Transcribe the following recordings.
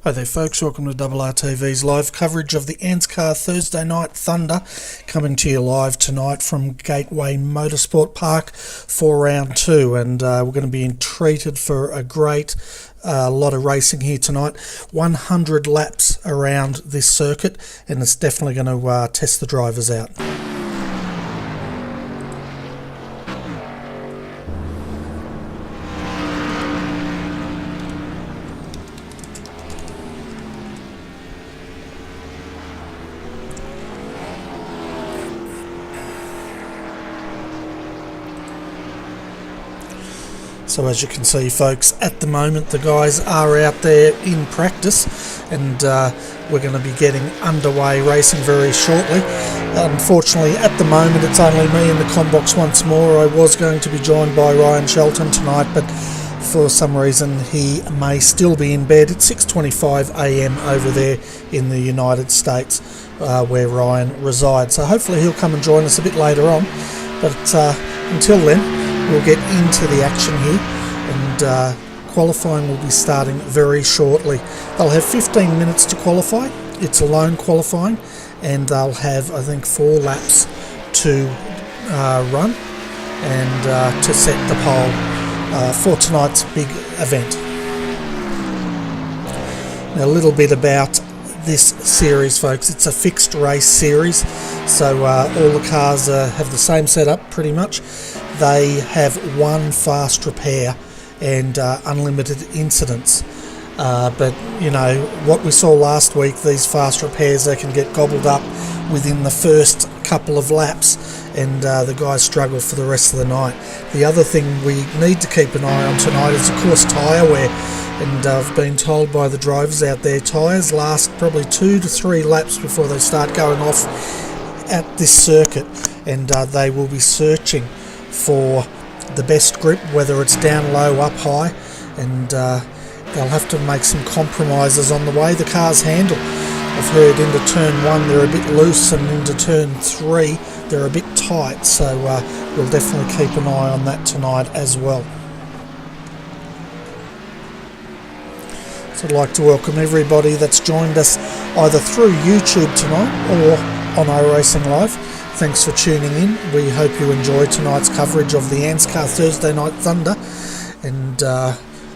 Hi there folks, welcome to RRTV's live coverage of the ANZCAR Thursday Night Thunder, coming to you live tonight from Gateway Motorsport Park for round 2, and we're going to be treated for a great lot of racing here tonight. 100 laps around this circuit, and it's definitely going to test the drivers out. So as you can see folks, at the moment the guys are out there in practice, and we're going to be getting underway racing very shortly. Unfortunately at the moment it's only me in the combox once more. I was going to be joined by Ryan Shelton tonight, but for some reason he may still be in bed. It's 6:25 AM over there in the United States where Ryan resides. So hopefully he'll come and join us a bit later on, but until then we'll get into the action here, and qualifying will be starting very shortly. They'll have 15 minutes to qualify. It's a lone qualifying, and they'll have, I think, 4 laps to run and to set the pole for tonight's big event. Now, a little bit about this series folks. It's a fixed race series, so all the cars have the same setup pretty much. They have one fast repair and unlimited incidents, but you know what we saw last week, these fast repairs, they can get gobbled up within the first couple of laps, and the guys struggle for the rest of the night. The other thing we need to keep an eye on tonight is of course tyre wear, and I've been told by the drivers out there, tyres last probably 2 to 3 laps before they start going off at this circuit, and they will be searching for the best grip, whether it's down low, up high, and they'll have to make some compromises on the way the cars handle. I've heard into turn 1 they're a bit loose, and into turn 3 they're a bit tight, so we'll definitely keep an eye on that tonight as well. So I'd like to welcome everybody that's joined us either through YouTube tonight or on iRacing Live. Thanks for tuning in. We hope you enjoy tonight's coverage of the ANZCAR Thursday Night Thunder, and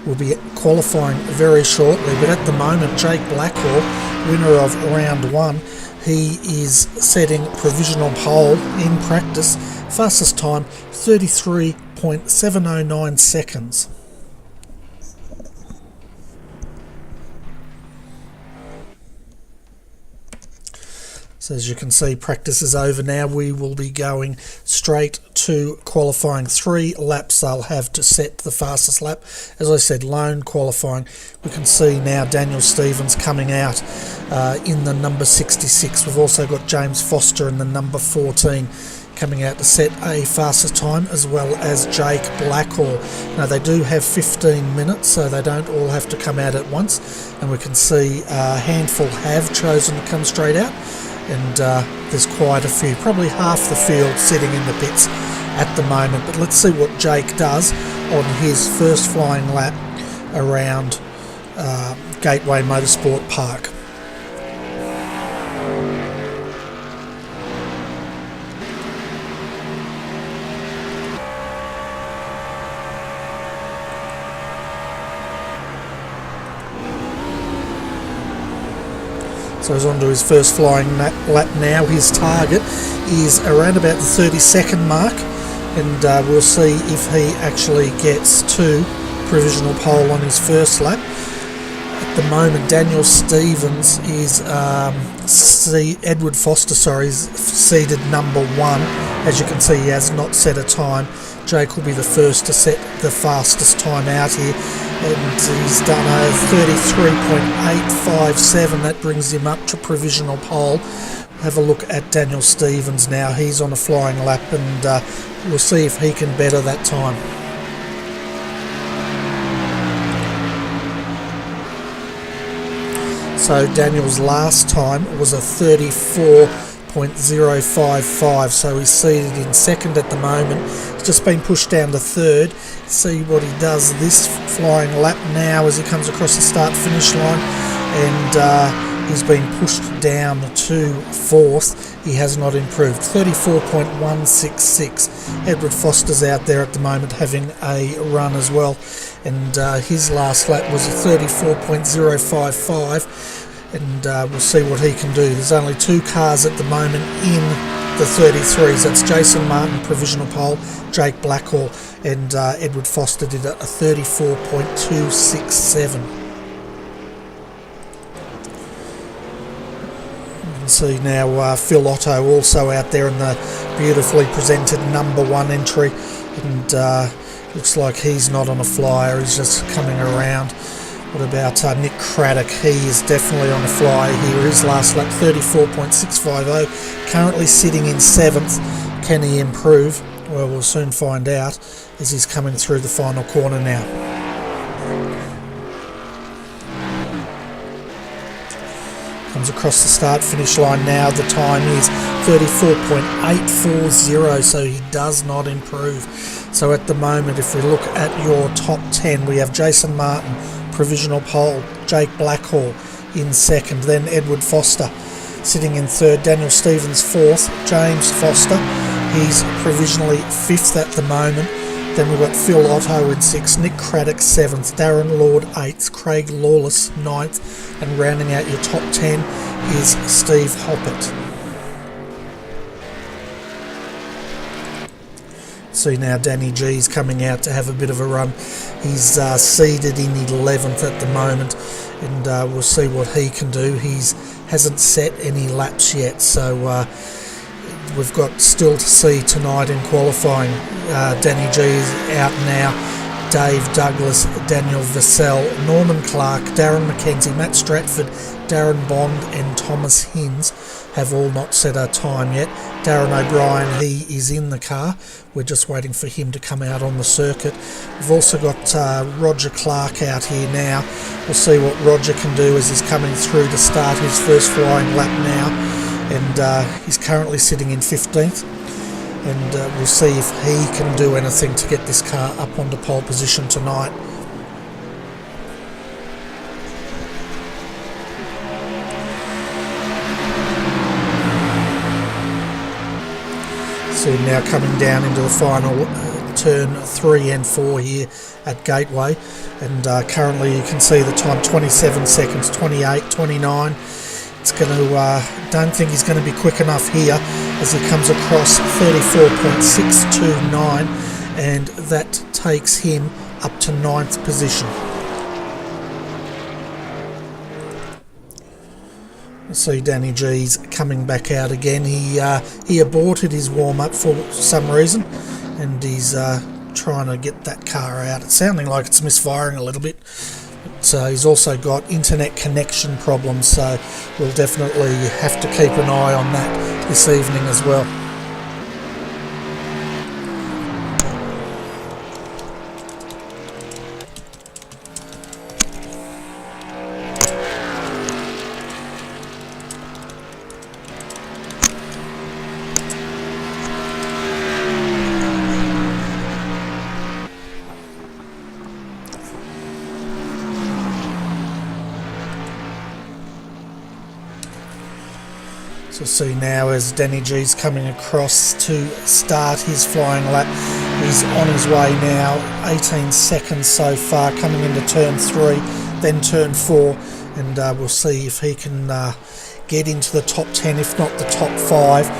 we'll be qualifying very shortly. But at the moment, Jake Blackwell, winner of round 1, he is setting provisional pole in practice. Fastest time 33.709 seconds. So as you can see, practice is over now. We will be going straight to qualifying. 3 laps they'll have to set the fastest lap. As I said, lone qualifying. We can see now Daniel Stevens coming out in the number 66. We've also got James Foster in the number 14 coming out to set a fastest time, as well as Jake Blackhall. Now they do have 15 minutes, so they don't all have to come out at once, and we can see a handful have chosen to come straight out, and there's quite a few, probably half the field sitting in the pits at the moment. But let's see what Jake does on his first flying lap around Gateway Motorsport Park. So he's on to his first flying lap now. His target is around about the 30-second mark, and we'll see if he actually gets to provisional pole on his first lap. At the moment, Daniel Stevens is Edward Foster, is seeded number 1. As you can see, he has not set a time. Jake will be the first to set the fastest time out here, and he's done a 33.857. That brings him up to provisional pole. Have a look at Daniel Stevens now. He's on a flying lap, and we'll see if he can better that time. So Daniel's last time was a 34.055, so he's seated in second at the moment. He's just been pushed down to third. See what he does this flying lap now as he comes across the start finish line. and he's been pushed down to 4th. He has not improved. 34.166. Edward Foster's out there at the moment having a run as well, and his last lap was a 34.055, and we'll see what he can do. There's only 2 cars at the moment in the 33s. That's Jason Martin, provisional pole, Jake Blackhall, and Edward Foster did a 34.267. See now Phil Otto also out there in the beautifully presented number 1 entry, and looks like he's not on a flyer, he's just coming around. What about Nick Craddock? He is definitely on a flyer here. His last lap 34.650, currently sitting in 7th. Can he improve? Well, we'll soon find out as he's coming through the final corner now. Comes across the start finish line now. The time is 34.840, so he does not improve. So at the moment, if we look at your top 10, we have Jason Martin, provisional pole, Jake Blackhall in 2nd, then Edward Foster sitting in 3rd, Daniel Stevens 4th, James Foster, he's provisionally 5th at the moment. Then we've got Phil Otto in 6th, Nick Craddock 7th, Darren Lord 8th, Craig Lawless 9th, and rounding out your top 10 is Steve Hoppett. See now Danny G's coming out to have a bit of a run. He's seeded in 11th at the moment, and we'll see what he can do. He hasn't set any laps yet, so we've got still to see tonight in qualifying. Danny G is out now. Dave Douglas, Daniel Vassell, Norman Clark, Darren McKenzie, Matt Stratford, Darren Bond and Thomas Hinds have all not set a time yet. Darren O'Brien, he is in the car. We're just waiting for him to come out on the circuit. We've also got Roger Clark out here now. We'll see what Roger can do as he's coming through to start his first flying lap now. And he's currently sitting in 15th. And we'll see if he can do anything to get this car up onto pole position tonight. So now coming down into the final turn 3 and 4 here at Gateway, and currently you can see the time 27 seconds, 28, 29. It's going to, don't think he's going to be quick enough here as he comes across 34.629, and that takes him up to 9th position. See Danny G's coming back out again. He aborted his warm-up for some reason, and he's trying to get that car out. It's sounding like it's misfiring a little bit. So he's also got internet connection problems, so we'll definitely have to keep an eye on that this evening as well. So see now as Danny G's coming across to start his flying lap. He's on his way now, 18 seconds so far, coming into turn 3, then turn 4, and we'll see if he can get into the top 10, if not the top 5.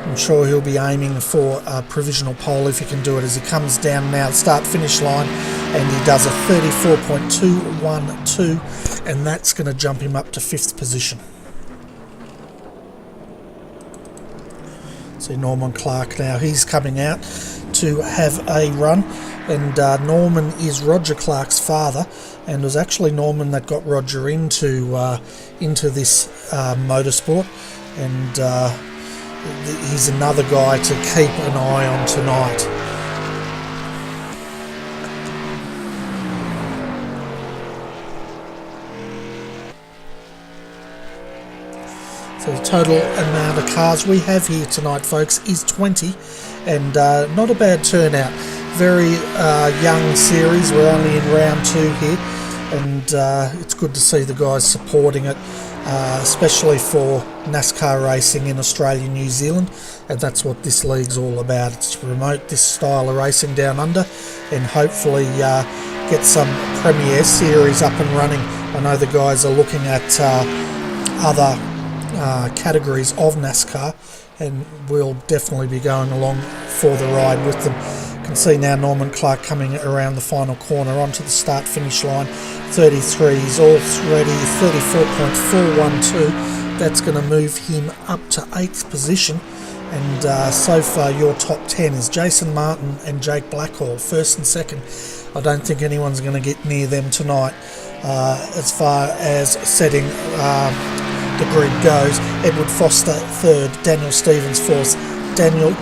I'm sure he'll be aiming for a provisional pole if he can do it, as he comes down now the start-finish line, and he does a 34.212, and that's going to jump him up to 5th position. See Norman Clark now, he's coming out to have a run, and Norman is Roger Clark's father, and it was actually Norman that got Roger into this motorsport, and he's another guy to keep an eye on tonight. So the total amount of cars we have here tonight, folks, is 20, and not a bad turnout. Very young series. We're only in round 2 here, and it's good to see the guys supporting it, especially for NASCAR racing in Australia and New Zealand, and that's what this league's all about. It's to promote this style of racing down under and hopefully get some Premier Series up and running. I know the guys are looking at other categories of NASCAR, and we'll definitely be going along for the ride with them. You can see now Norman Clark coming around the final corner onto the start finish line. 33, he's already 34.412. That's going to move him up to 8th position, and so far your top 10 is Jason Martin and Jake Blackhall, 1st and 2nd. I don't think anyone's going to get near them tonight. As far as setting the grid goes, Edward Foster 3rd, Daniel Stevens 4th, Danny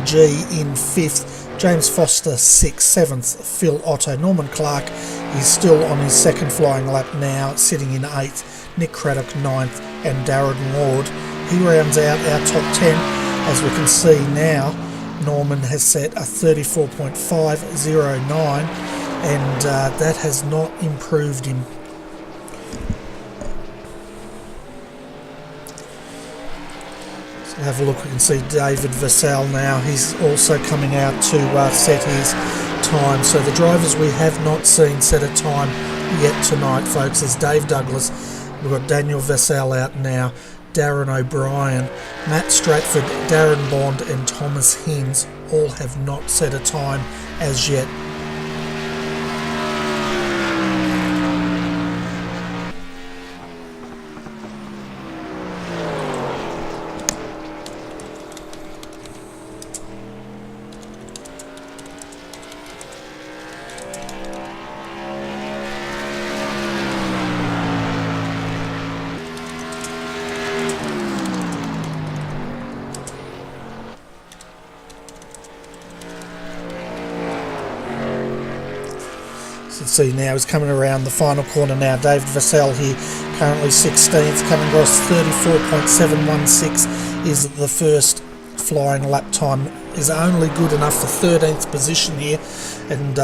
G in 5th, James Foster 6th, 7th, Phil Otto. Norman Clark is still on his 2nd flying lap now, sitting in 8th, Nick Craddock 9th, and Darren Ward. He rounds out our top 10. As we can see now, Norman has set a 34.509, and that has not improved him. So have a look, we can see David Vassell now. He's also coming out to set his time. So the drivers we have not seen set a time yet tonight, folks, is Dave Douglas. We've got Daniel Vassell out now, Darren O'Brien, Matt Stratford, Darren Bond and Thomas Hinds all have not set a time as yet. See now he's coming around the final corner now. David Vassell here, currently 16th, coming across 34.716 is the first flying lap time. Is only good enough for 13th position here, and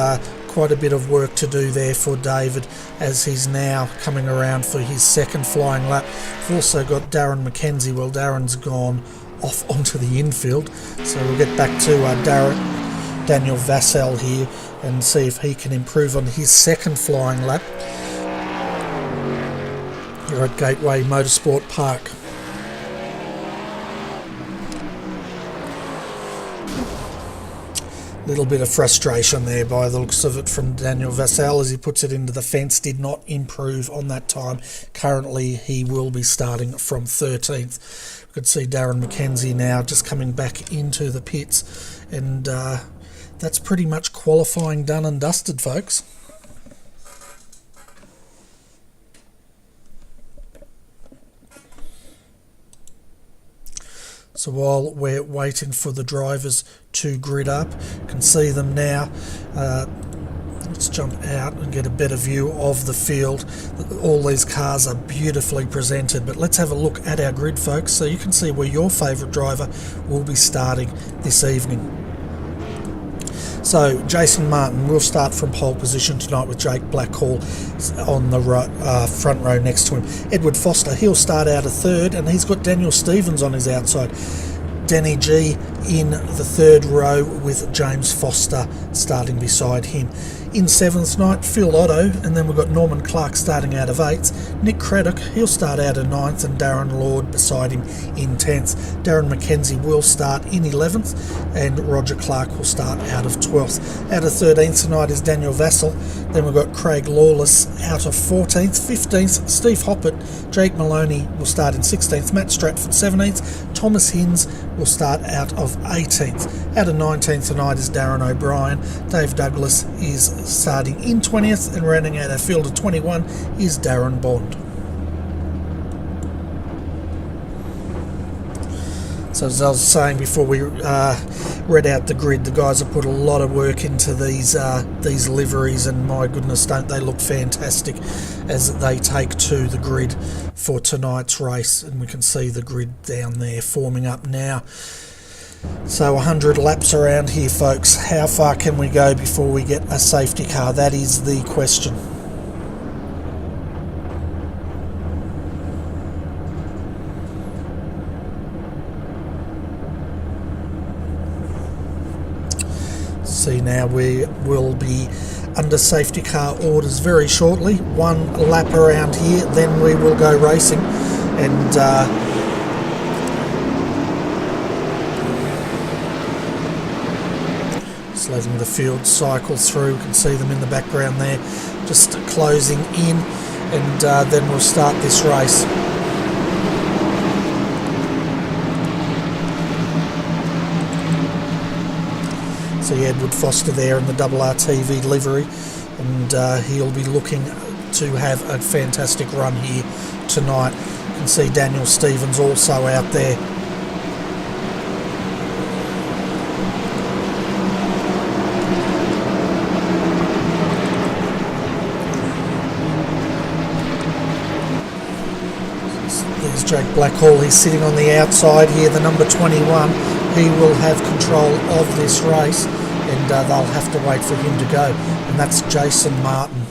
quite a bit of work to do there for David as he's now coming around for his 2nd flying lap. We've also got Darren McKenzie. Well, Darren's gone off onto the infield, so we'll get back to Daniel Vassell here and see if he can improve on his 2nd flying lap here at Gateway Motorsport Park. Little bit of frustration there by the looks of it from Daniel Vassell as he puts it into the fence. Did not improve on that time. Currently he will be starting from 13th. We could see Darren McKenzie now just coming back into the pits, and that's pretty much qualifying done and dusted, folks. So while we're waiting for the drivers to grid up, you can see them now. Let's jump out and get a better view of the field. All these cars are beautifully presented, but let's have a look at our grid, folks, so you can see where your favourite driver will be starting this evening. So Jason Martin will start from pole position tonight with Jake Blackhall on the front row next to him. Edward Foster, he'll start out a 3rd, and he's got Daniel Stevens on his outside. Danny G in the 3rd row with James Foster starting beside him. In 7th night, Phil Otto, and then we've got Norman Clark starting out of 8th. Nick Craddock, he'll start out of 9th, and Darren Lord beside him in 10th. Darren McKenzie will start in 11th, and Roger Clark will start out of 12th. Out of 13th tonight is Daniel Vassell. Then we've got Craig Lawless out of 14th. 15th, Steve Hoppett. Jake Maloney will start in 16th. Matt Stratford 17th. Thomas Hinds will start out of 18th. Out of 19th tonight is Darren O'Brien. Dave Douglas is starting in 20th, and rounding out our field of 21 is Darren Bond. So as I was saying before we read out the grid, the guys have put a lot of work into these liveries, and my goodness, don't they look fantastic as they take to the grid for tonight's race. And we can see the grid down there forming up now. So 100 laps around here, folks. How far can we go before we get a safety car? That is the question. See now we will be under safety car orders very shortly. One lap around here, then we will go racing, and just letting the field cycle through. You can see them in the background there, just closing in, and then we'll start this race. See Edward Foster there in the RRTV livery, and he'll be looking to have a fantastic run here tonight. You can see Daniel Stevens also out there. There's Jake Blackhall, he's sitting on the outside here, the number 21. He will have control of this race, and they'll have to wait for him to go, and that's Jason Martin.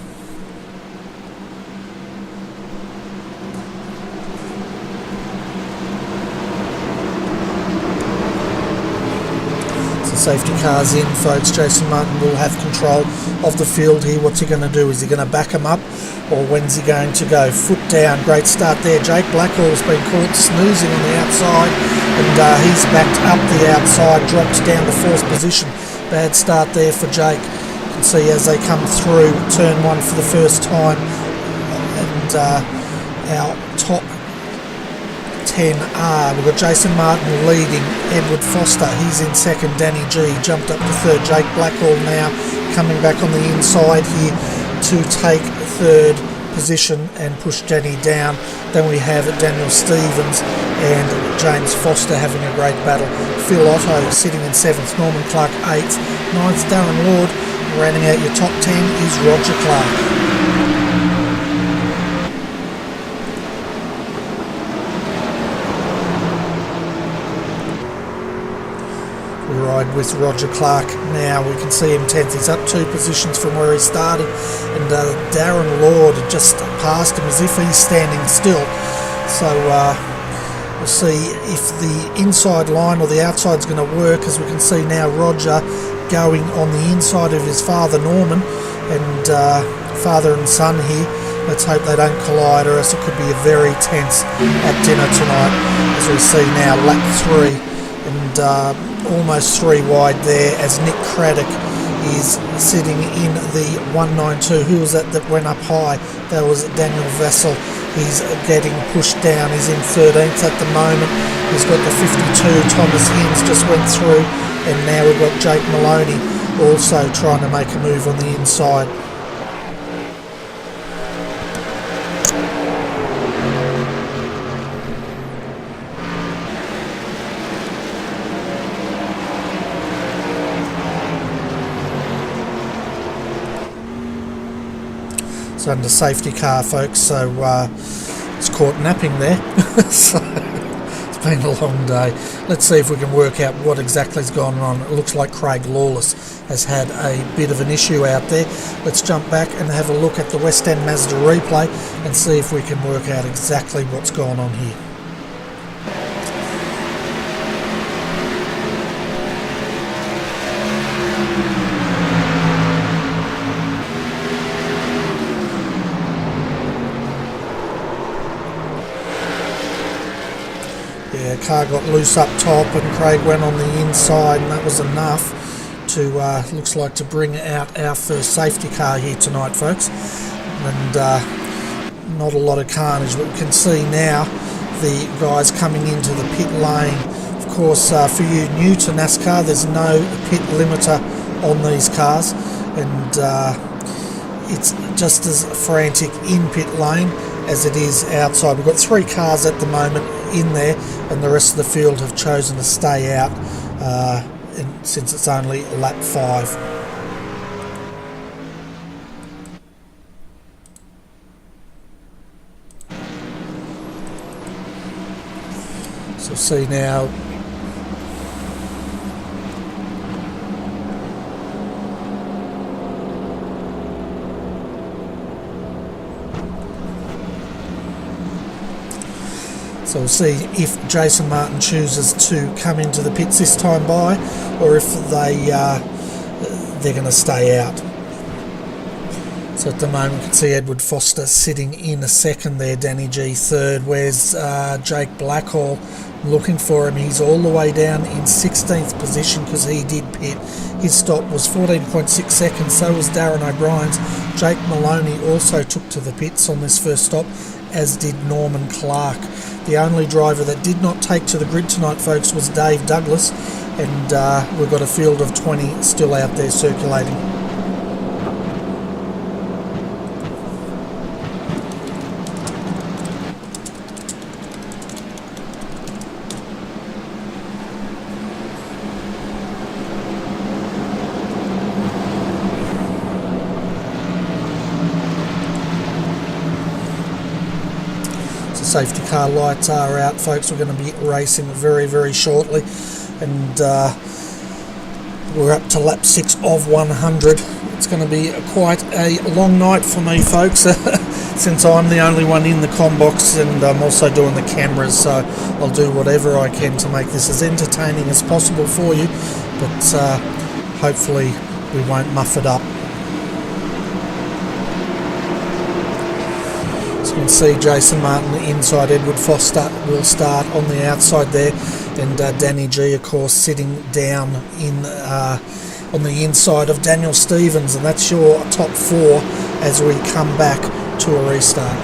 So safety car's in, folks. Jason Martin will have control of the field here. What's he going to do? Is he going to back him up, or when's he going to go? Foot down, great start there. Jake Blackhall's been caught snoozing on the outside, and he's backed up the outside, dropped down to 4th position. Bad start there for Jake. You can see as they come through turn 1 for the first time, and our top 10R, we've got Jason Martin leading, Edward Foster, he's in 2nd, Danny G jumped up to 3rd, Jake Blackhall now coming back on the inside here to take 3rd position and push Danny down. Then we have Daniel Stevens and James Foster having a great battle. Phil Otto sitting in 7th, Norman Clark 8th, 9th Darren Ward. Rounding out your top 10 is Roger Clark. We ride with Roger Clark now. We can see him 10th. He's up 2 positions from where he started, and Darren Lord just passed him as if he's standing still. So we'll see if the inside line or the outside is going to work, as we can see now Roger going on the inside of his father Norman, and father and son here. Let's hope they don't collide, or else it could be a very tense at dinner tonight, as we see now lap 3, and almost 3 wide there as Nick Craddock is sitting in the 192. Who was that went up high? That was Daniel Vessel. He's getting pushed down. He's in 13th at the moment. He's got the 52. Thomas Hinds just went through, and now we've got Jake Maloney also trying to make a move on the inside. Under safety car, folks, so it's caught napping there. So it's been a long day. Let's see if we can work out what exactly is going on. It looks like Craig Lawless has had a bit of an issue out there. Let's jump back and have a look at the West End Mazda replay and see if we can work out exactly what's going on here. Yeah, car got loose up top, and Craig went on the inside, and that was enough to, looks like, to bring out our first safety car here tonight, folks. And not a lot of carnage, but we can see now the guys coming into the pit lane. Of course, for you new to NASCAR, there's no pit limiter on these cars, and it's just as frantic in pit lane as it is outside. We've got 3 cars at the moment in there, and the rest of the field have chosen to stay out since it's only lap 5. So see now So we'll see if Jason Martin chooses to come into the pits this time by, or if they they're going to stay out. So at the moment you can see Edward Foster sitting in a second there, Danny G third. Where's Jake Blackhall? Looking for him. He's all the way down in 16th position because he did pit. His stop was 14.6 seconds, so was Darren O'Brien's. Jake Maloney also took to the pits on this first stop, as did Norman Clark. The only driver that did not take to the grid tonight, folks, was Dave Douglas, and we've got a field of 20 still out there circulating. Safety car lights are out, folks. We're going to be racing very, very shortly, and we're up to lap 6 of 100. It's going to be quite a long night for me, folks, since I'm the only one in the comm box, and I'm also doing the cameras, so I'll do whatever I can to make this as entertaining as possible for you, but hopefully we won't muff it up. You can see Jason Martin inside, Edward Foster will start on the outside there, and Danny G, of course, sitting down in on the inside of Daniel Stevens, and that's your top 4 as we come back to a restart.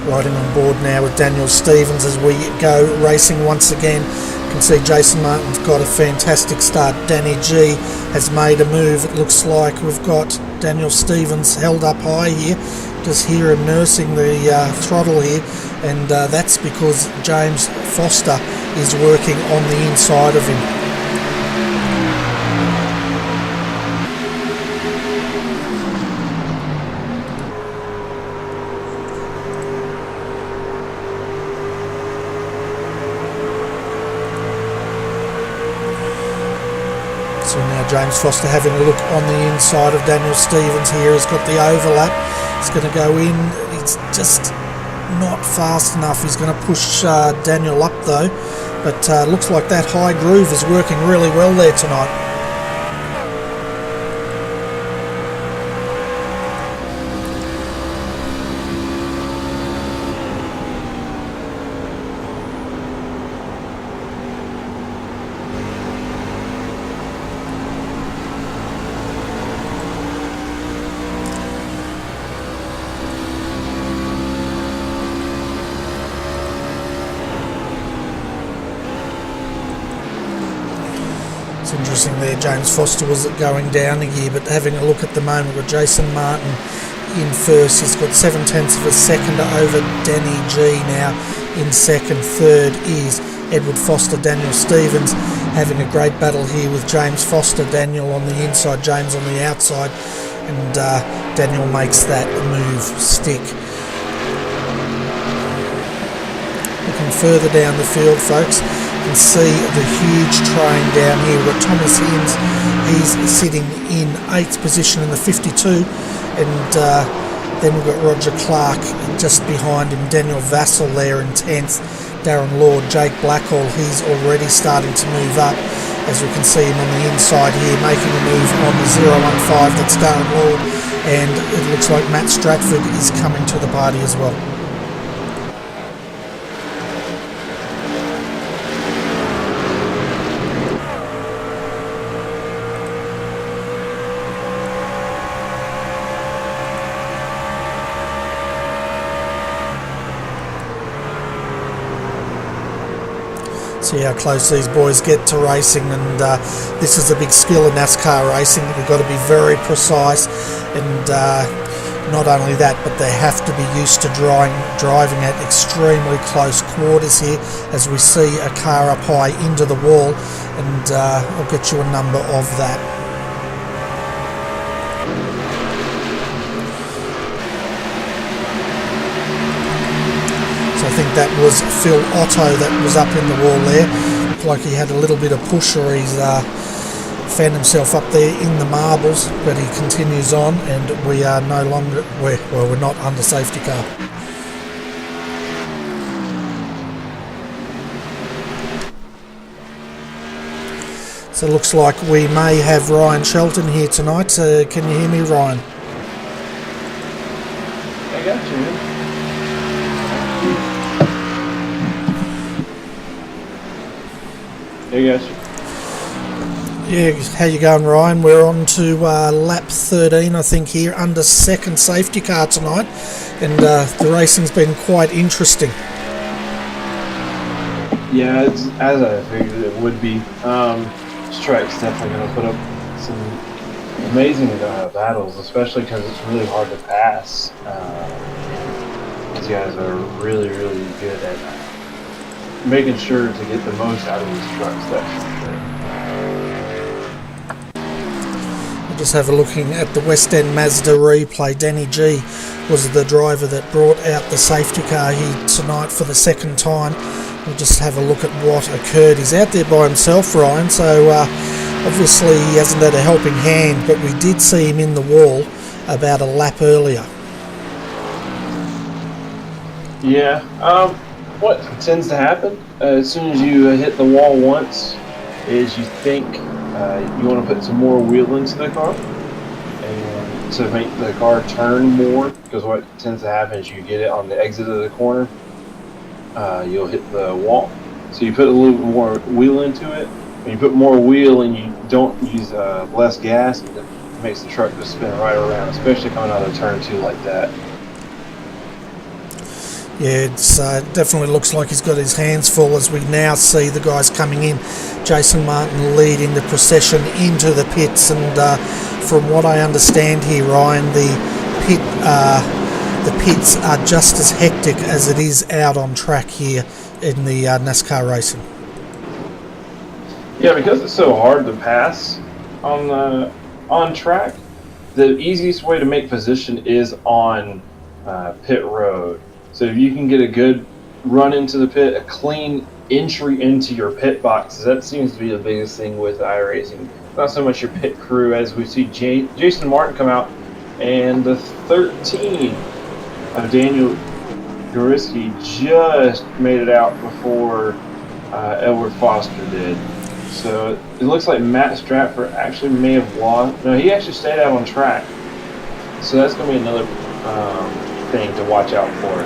Riding on board now with Daniel Stevens as we go racing once again. You can see Jason Martin's got a fantastic start. Danny G has made a move. It looks like we've got Daniel Stevens held up high here. Just hear him nursing the throttle here, and that's because James Foster is working on the inside of him. So now James Foster having a look on the inside of Daniel Stevens here. He's got the overlap. He's going to go in. It's just not fast enough. He's going to push Daniel up though. But looks like that high groove is working really well there tonight. It's interesting there, James Foster was going down a gear, but having a look at the moment with Jason Martin in first, he's got 0.7 of a second over Danny G now in second. Third is Edward Foster. Daniel Stevens having a great battle here with James Foster. Daniel on the inside, James on the outside, and Daniel makes that move stick. Looking further down the field, folks, you can see the huge train down here. We've got Thomas Hinds, he's sitting in 8th position in the 52, and then we've got Roger Clark just behind him, Daniel Vassell there in 10th, Darren Lord, Jake Blackhall, he's already starting to move up, as we can see him on the inside here, making a move on the 015, that's Darren Lord, and it looks like Matt Stratford is coming to the party as well. See how close these boys get to racing, and this is a big skill in NASCAR racing. You've got to be very precise, and not only that, but they have to be used to driving at extremely close quarters here, as we see a car up high into the wall, and I'll get you a number of that. I think that was Phil Otto that was up in the wall there. Looked like he had a little bit of push, or he's found himself up there in the marbles, but he continues on, and we are no longer, we're not under safety car. So it looks like we may have Ryan Shelton here tonight. Can you hear me, Ryan? I got you, man. I got you. Yeah, how you going, Ryan? We're on to lap 13, I think, here, under second safety car tonight, and the racing's been quite interesting. Yeah, it's as I figured it would be. This track's definitely going to put up some amazing battles, especially because it's really hard to pass. These guys are really, really good at making sure to get the most out of these trucks, that's for sure. Just have a looking at the West End Mazda replay. Danny G was the driver that brought out the safety car here tonight for the second time. We'll just have a look at what occurred. He's out there by himself, Ryan, so obviously he hasn't had a helping hand, but we did see him in the wall about a lap earlier. Yeah, what tends to happen as soon as you hit the wall once is you think you want to put some more wheel into the car and to make the car turn more, because what tends to happen is you get it on the exit of the corner, you'll hit the wall, so you put a little bit more wheel into it. When you put more wheel and you don't use less gas, it makes the truck just spin right around, especially coming out of turn 2 like that. Yeah, it's definitely looks like he's got his hands full as we now see the guys coming in. Jason Martin leading the procession into the pits, and from what I understand here, Ryan, the pits are just as hectic as it is out on track here in the NASCAR racing. Yeah, because it's so hard to pass on track, the easiest way to make position is on pit road. So if you can get a good run into the pit, a clean entry into your pit boxes, that seems to be the biggest thing with iRacing. Not so much your pit crew, as we see Jason Martin come out, and the 13 of Daniel Goriski just made it out before Edward Foster did. So it looks like Matt Stratford actually may have lost. No, he actually stayed out on track. So that's going to be another thing to watch out for.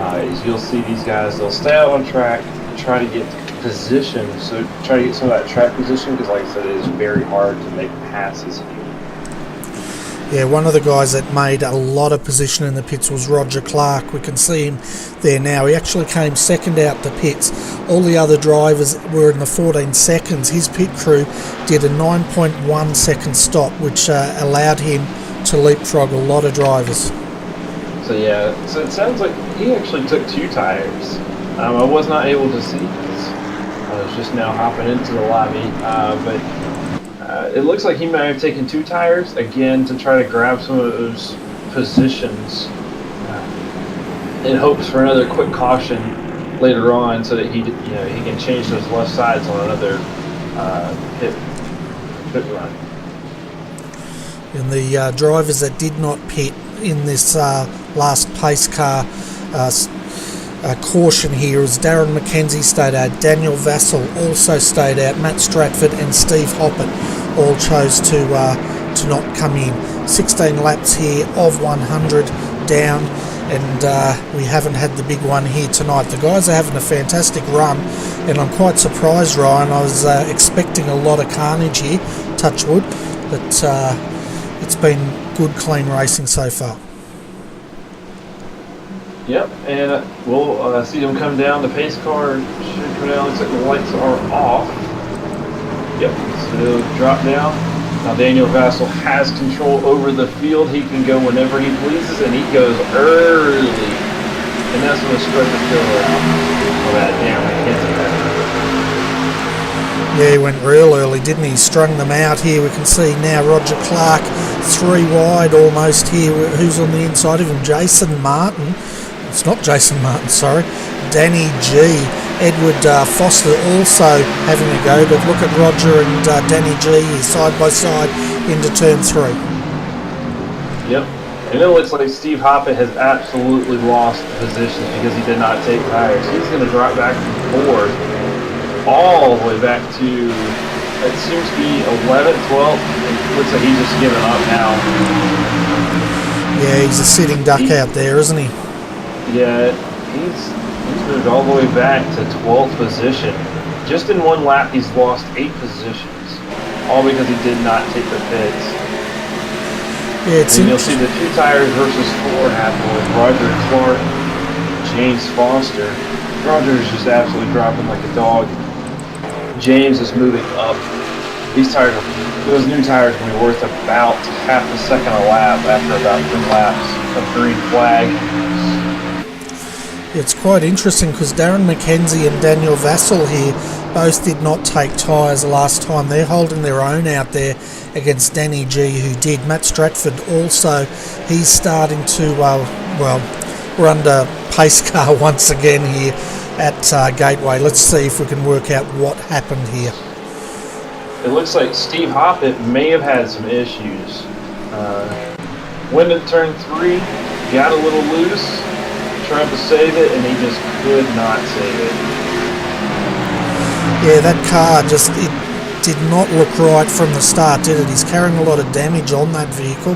Is you'll see these guys, they'll stay out on track, try to get position, so try to get some of that track position, because like I said, it is very hard to make passes here. Yeah, one of the guys that made a lot of position in the pits was Roger Clark. We can see him there now. He actually came second out the pits. All the other drivers were in the 14 seconds. His pit crew did a 9.1 second stop, which allowed him to leapfrog a lot of drivers. So yeah, so it sounds like he actually took 2 tires. I was not able to see this. I was just now hopping into the lobby, but it looks like he might have taken 2 tires again to try to grab some of those positions in hopes for another quick caution later on, so that he can change those left sides on another pit run. And the drivers that did not pit in this last pace car caution here is Darren McKenzie stayed out, Daniel Vassell also stayed out, Matt Stratford and Steve Hoppett all chose to not come in. 16 laps here of 100 down, and we haven't had the big one here tonight. The guys are having a fantastic run, and I'm quite surprised, Ryan. I was expecting a lot of carnage here, touch wood, but it's been good, clean racing so far. Yep, and we'll see them come down. The pace car should come down. Looks like the lights are off. Yep, so they'll drop down. Now Daniel Vassell has control over the field. He can go whenever he pleases, and he goes early. And that's when the spread the filler out. Oh, that damn McKenzie. Yeah, he went real early, didn't he? Strung them out here. We can see now Roger Clark 3 wide almost here. Who's on the inside of him? Jason Martin. It's not Jason Martin, sorry. Danny G. Edward Foster also having a go, but look at Roger and Danny G side by side into turn 3. Yep. And it looks like Steve Hoppett has absolutely lost positions because he did not take tires. He's going to drop back and forth all the way back to It seems to be 11th, 12th. It looks like he's just giving up now. Yeah, he's a sitting duck out there, isn't he? Yeah, he's moved all the way back to 12th position. Just in one lap, he's lost 8 positions, all because he did not take the pits. Yeah, and you'll see the 2 tires versus 4 happen with Roger Clark, James Foster. Roger is just absolutely dropping like a dog. James is moving up. These tires, those new tires, will be worth about half a second a lap after about 10 laps of green flag. It's quite interesting because Darren McKenzie and Daniel Vassell here both did not take tyres last time. They're holding their own out there against Danny G, who did. Matt Stratford also, he's starting to, we're under pace car once again here at Gateway. Let's see if we can work out what happened here. It looks like Steve Hoppett may have had some issues. Went in turn 3, got a little loose, tried to save it, and he just could not save it. Yeah, that car just, it did not look right from the start, did it? He's carrying a lot of damage on that vehicle,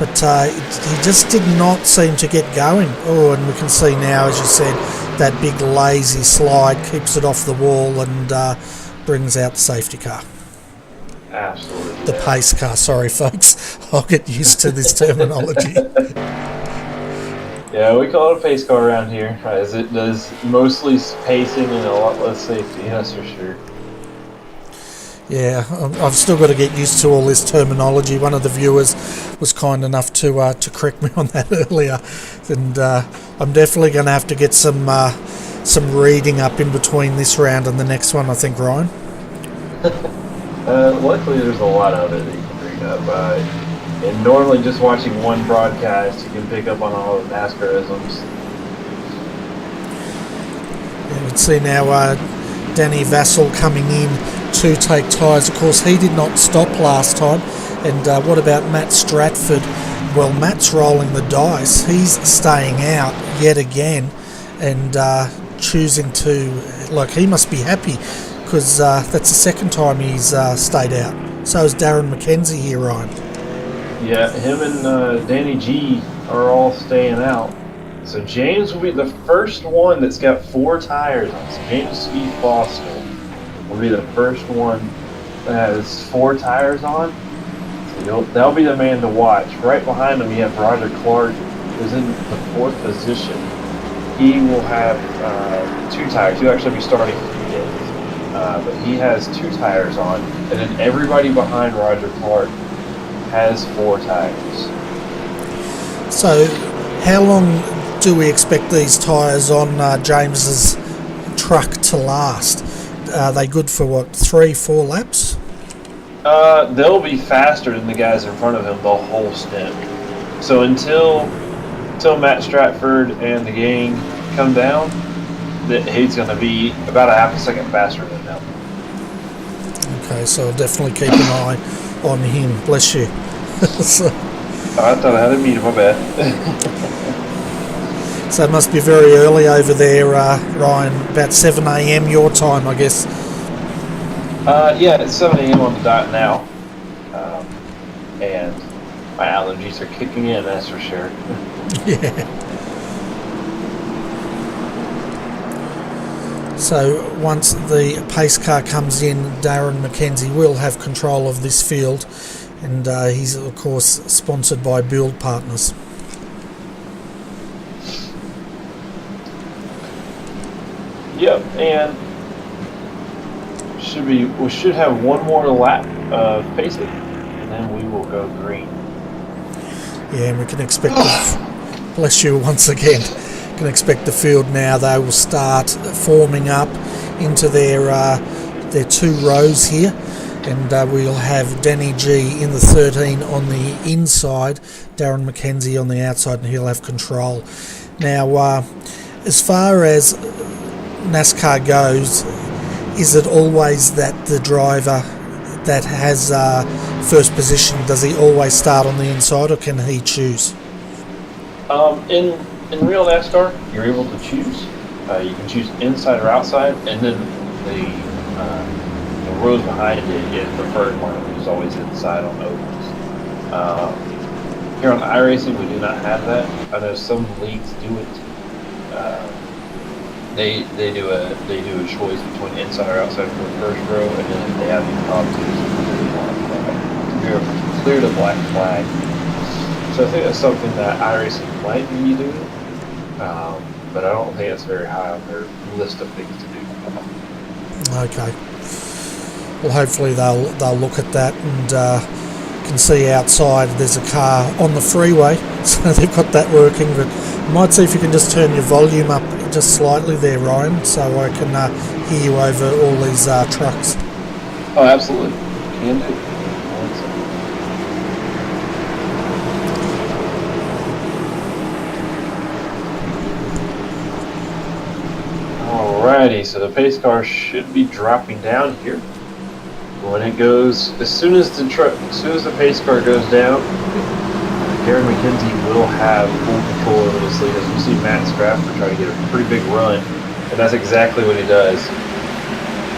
but he just did not seem to get going. Oh, and we can see now, as you said, that big lazy slide keeps it off the wall and brings out the safety car. Absolutely. The pace car, sorry folks. I'll get used to this terminology. Yeah, we call it a pace car around here, as it does mostly pacing and a lot less safety, that's for sure. Yeah, I've still got to get used to all this terminology. One of the viewers was kind enough to correct me on that earlier, and I'm definitely going to have to get some reading up in between this round and the next one, I think, Ryan. Luckily, there's a lot of it that you can read up. And normally, just watching one broadcast, you can pick up on all the NASCAR-isms. Yeah, we can see now Danny Vassell coming in to take tyres. Of course, he did not stop last time. And what about Matt Stratford? Well, Matt's rolling the dice. He's staying out yet again and choosing to, he must be happy because that's the second time he's stayed out. So is Darren McKenzie here, Ryan. Yeah, him and Danny G are all staying out. So James will be the first one that's got 4 tires on. So James Steve Foster will be the first one that has 4 tires on. So that'll be the man to watch. Right behind him, you have Roger Clark, who's in the 4th position. He will have 2 tires. He'll actually be starting from the end. But he has 2 tires on. And then everybody behind Roger Clark has 4 tires. So how long do we expect these tyres on James's truck to last? Are they good for what, 3-4 laps? They'll be faster than the guys in front of him the whole stint. So until Matt Stratford and the gang come down, he's going to be about a half a second faster than them. Okay, so I'll definitely keep an eye on him. Bless you. So, I thought I had a meter, my bad. So it must be very early over there, Ryan, about 7 a.m. your time, I guess. Yeah, it's 7 a.m. on the dot now. And my allergies are kicking in, that's for sure. Yeah. So once the pace car comes in, Darren McKenzie will have control of this field, and he's of course sponsored by Build Partners. Yep, and we should have one more lap of pacing, and then we will go green. Yeah, and we can expect bless you once again. Can expect the field now. They will start forming up into their 2 rows here, and we'll have Danny G in the 13 on the inside, Darren McKenzie on the outside, and he'll have control. Now, as far as NASCAR goes, is it always that the driver that has first position, does he always start on the inside, or can he choose? In real NASCAR, you're able to choose. You can choose inside or outside, and then rows behind it is preferred line, which is always inside on ovals. Here on iRacing, we do not have that. I know some leagues do it. They do a choice between inside or outside for the first row, and then they have these competitions clear to black flag. So I think that's something that iRacing might be doing, but I don't think it's very high on their list of things to do. Okay. Well, hopefully they'll look at that and can see outside there's a car on the freeway, so they've got that working. But you might see if you can just turn your volume up just slightly there, Ryan, so I can hear you over all these trucks. Oh, absolutely. Can do. Alrighty, so the pace car should be dropping down here. When it goes, as soon as the pace car goes down, Darren McKenzie will have full control over this lead. As you see, Matt Straffer try to get a pretty big run, and that's exactly what he does.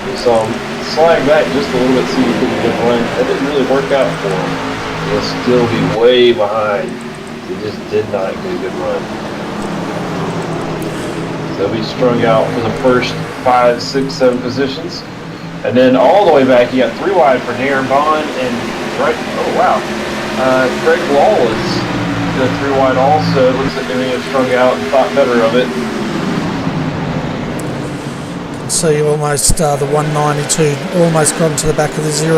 We saw him slide back just a little bit, see if he could get a run. That didn't really work out for him. He'll still be way behind. He just did not get a good run. They'll be strung out for the first 5, 6, 7 positions. And then all the way back, you got 3 wide for Darren Bond and Craig Lawless to 3 wide also. Looks like they may have strung out and thought better of it. See almost the 192 almost gone to the back of the 015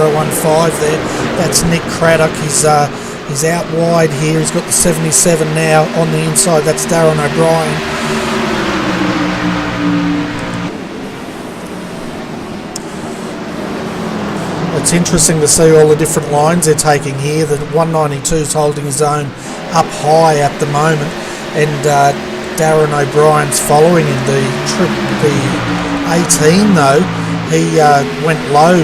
there. That's Nick Craddock. He's out wide here. He's got the 77 now on the inside. That's Darren O'Brien. It's interesting to see all the different lines they're taking here. The 192 is holding his own up high at the moment, and Darren O'Brien's following him. The 18 though, he went low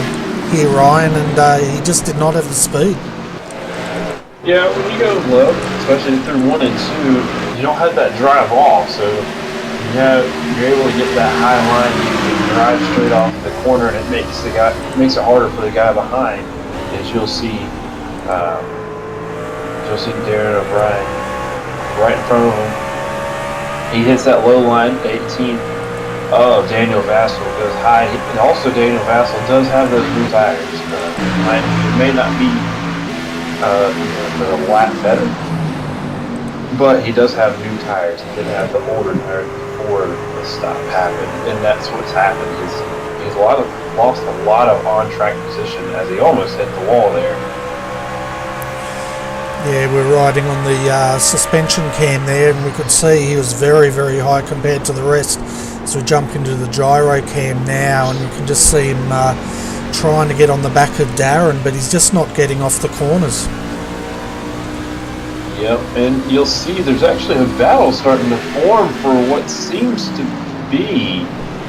here, Ryan, and he just did not have the speed. Yeah, when you go low, especially through 1 and 2, you don't have that drive off, so you're able to get that high line. You can drive straight off the corner, and it makes it harder for the guy behind. As you'll see Darren O'Brien right in front of him. He hits that low line, 18 of Daniel Vassell goes high, and also Daniel Vassell does have those new tires. It may not be a lot better, but he does have new tires. He didn't have the older tires before the stop happened, and that's what's happened. He's lost a lot of on-track position as he almost hit the wall there. Yeah, we're riding on the suspension cam there, and we could see he was very, very high compared to the rest. So we jump into the gyro cam now, and you can just see him trying to get on the back of Darren, but he's just not getting off the corners. Yep, and you'll see there's actually a battle starting to form for what seems to be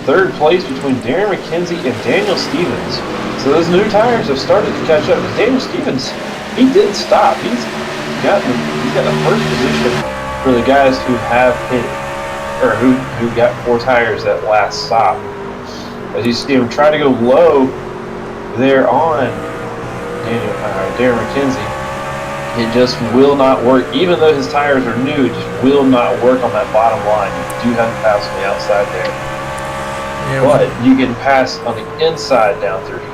third place between Darren McKenzie and Daniel Stevens. So those new tires have started to catch up. Daniel Stevens, he did stop. He's got the first position for the guys who have hit, or who got 4 tires that last stop. As you see him try to go low there on Darren McKenzie, it just will not work. Even though his tires are new, it just will not work on that bottom line. You do have to pass on the outside there. Yeah, but you can pass on the inside down through here.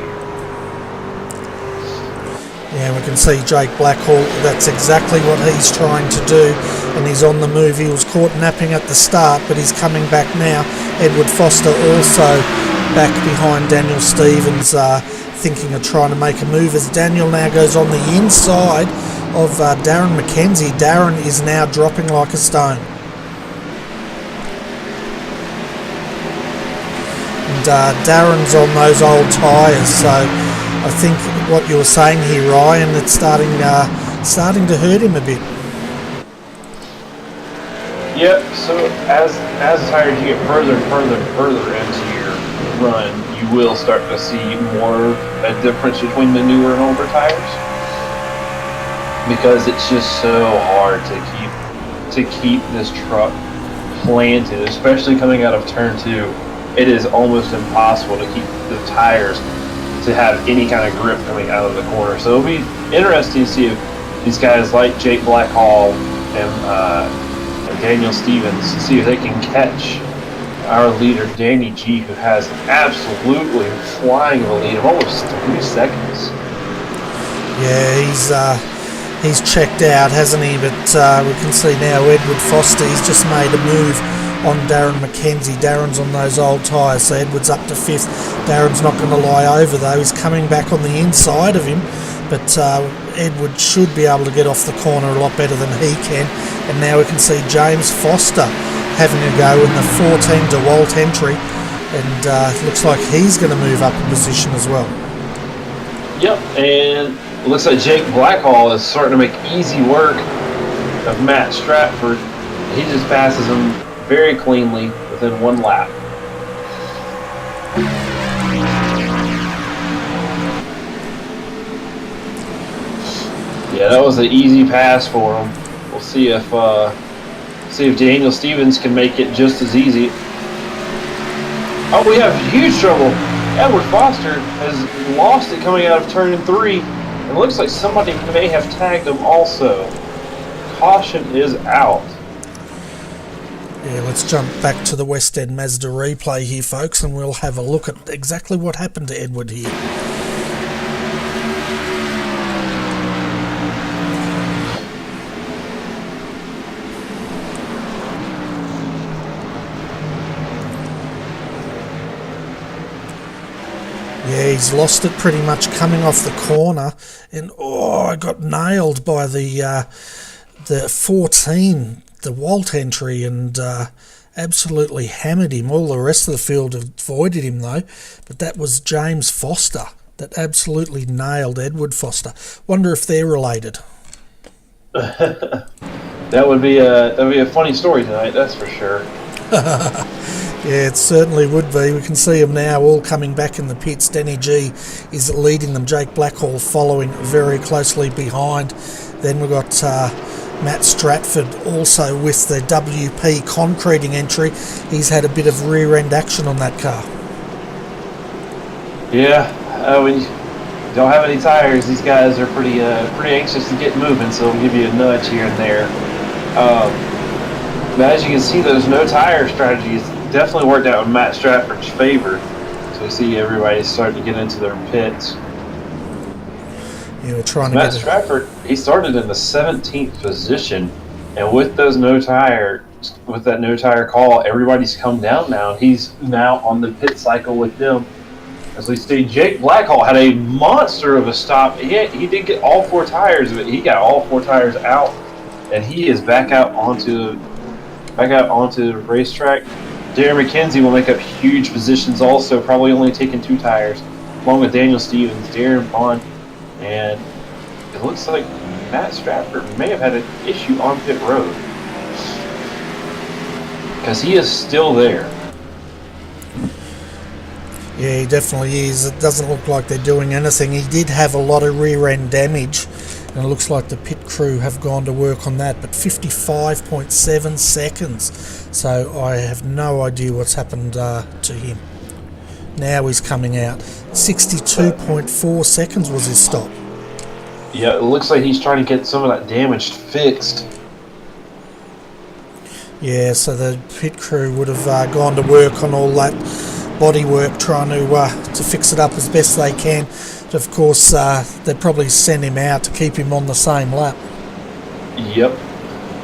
Yeah, we can see Jake Blackhall, that's exactly what he's trying to do, and he's on the move. He was caught napping at the start, but he's coming back now. Edward Foster also back behind Daniel Stevens, thinking of trying to make a move as Daniel now goes on the inside of Darren McKenzie. Darren is now dropping like a stone. And Darren's on those old tyres, so I think what you were saying here, Ryan, it's starting to hurt him a bit. Yep, so as the tires get further and further into your run, you will start to see more a difference between the newer and older tires, because it's just so hard to keep this truck planted, especially coming out of turn 2. It is almost impossible to keep the tires to have any kind of grip coming out of the corner. So it'll be interesting to see if these guys like Jake Blackhall and Daniel Stevens, see if they can catch our leader Danny G, who has absolutely flying of a lead of almost 3 seconds. Yeah, he's checked out, hasn't he? But we can see now Edward Foster, he's just made a move on Darren McKenzie. Darren's on those old tyres, so Edward's up to 5th. Darren's not going to lie over though, he's coming back on the inside of him, but Edward should be able to get off the corner a lot better than he can. And now we can see James Foster having a go in the 14 DeWalt entry, and it looks like he's going to move up a position as well. Yep, and it looks like Jake Blackhall is starting to make easy work of Matt Stratford. He just passes him very cleanly within 1 lap. Yeah, that was an easy pass for him. We'll see if Daniel Stevens can make it just as easy. Oh, we have huge trouble. Edward Foster has lost it coming out of turn 3. It looks like somebody may have tagged him also. Caution is out. Yeah, let's jump back to the West End Mazda replay here, folks, and we'll have a look at exactly what happened to Edward here. Yeah, he's lost it pretty much coming off the corner, and I got nailed by the 14, the Walt entry, and absolutely hammered him. All the rest of the field avoided him though, but that was James Foster that absolutely nailed Edward Foster. Wonder if they're related. That would be a funny story tonight, that's for sure. Yeah, it certainly would be. We can see them now all coming back in the pits. Danny G is leading them. Jake Blackhall following very closely behind. Then we've got Matt Stratford also with the WP concreting entry. He's had a bit of rear end action on that car. Yeah, when you don't have any tires, these guys are pretty anxious to get moving, so they'll give you a nudge here and there. But as you can see, those no tire strategies definitely worked out in Matt Stratford's favor. So we see everybody starting to get into their pits. Yeah, we're trying to Matt Stratford, he started in the 17th position, and with that no tire call, everybody's come down now. He's now on the pit cycle with them. As we see, Jake Blackhall had a monster of a stop. He did get all 4 tires, but he got all 4 tires out, and he is back out onto the racetrack. Darren McKenzie will make up huge positions also, probably only taking 2 tires, along with Daniel Stevens, Darren Bond, and it looks like Matt Stratford may have had an issue on pit road, because he is still there. Yeah, he definitely is. It doesn't look like they're doing anything. He did have a lot of rear end damage, and it looks like the pit crew have gone to work on that, but 55.7 seconds. So I have no idea what's happened to him. Now he's coming out. 62.4 seconds was his stop. Yeah, it looks like he's trying to get some of that damage fixed. Yeah, so the pit crew would have gone to work on all that body work, trying to fix it up as best they can. But of course, they'd probably send him out to keep him on the same lap. Yep.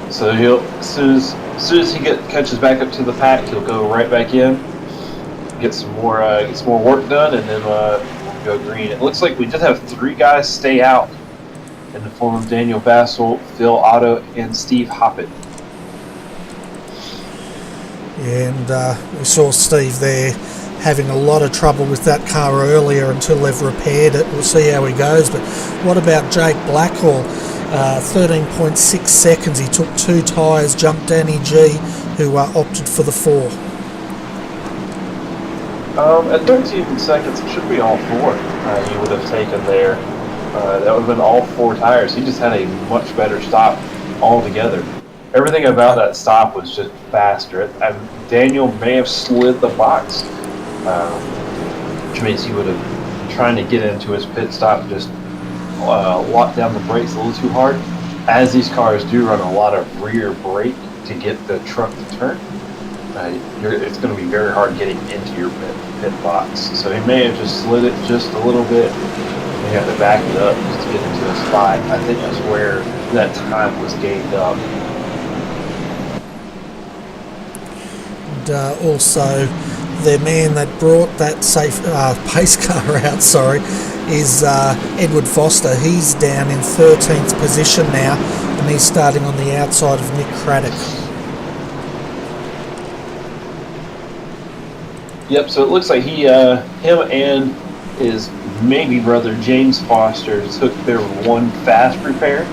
So he'll as soon as he catches back up to the pack, he'll go right back in, get some more work done, and then we'll go green. It looks like we did have 3 guys stay out in the form of Daniel Bassel, Phil Otto, and Steve Hoppett. Yeah, and we saw Steve there having a lot of trouble with that car earlier until they've repaired it. We'll see how he goes. But what about Jake Blackhall? 13.6 seconds. He took 2 tyres, jumped Danny G, who opted for the 4. At 13 seconds, it should be all 4 he would have taken there. That would have been all 4 tires. He just had a much better stop altogether. Everything about that stop was just faster. And Daniel may have slid the box, which means he would have trying to get into his pit stop, just lock down the brakes a little too hard. As these cars do run a lot of rear brake to get the truck to turn, it's going to be very hard getting into your pit box. So he may have just slid it just a little bit. You have to back it up just to get into a spot. I think that's where that time was gained up. And also, the man that brought that pace car out, is Edward Foster. He's down in 13th position now, and he's starting on the outside of Nick Craddock. Yep, so it looks like him and his maybe brother James Foster took their one fast repair,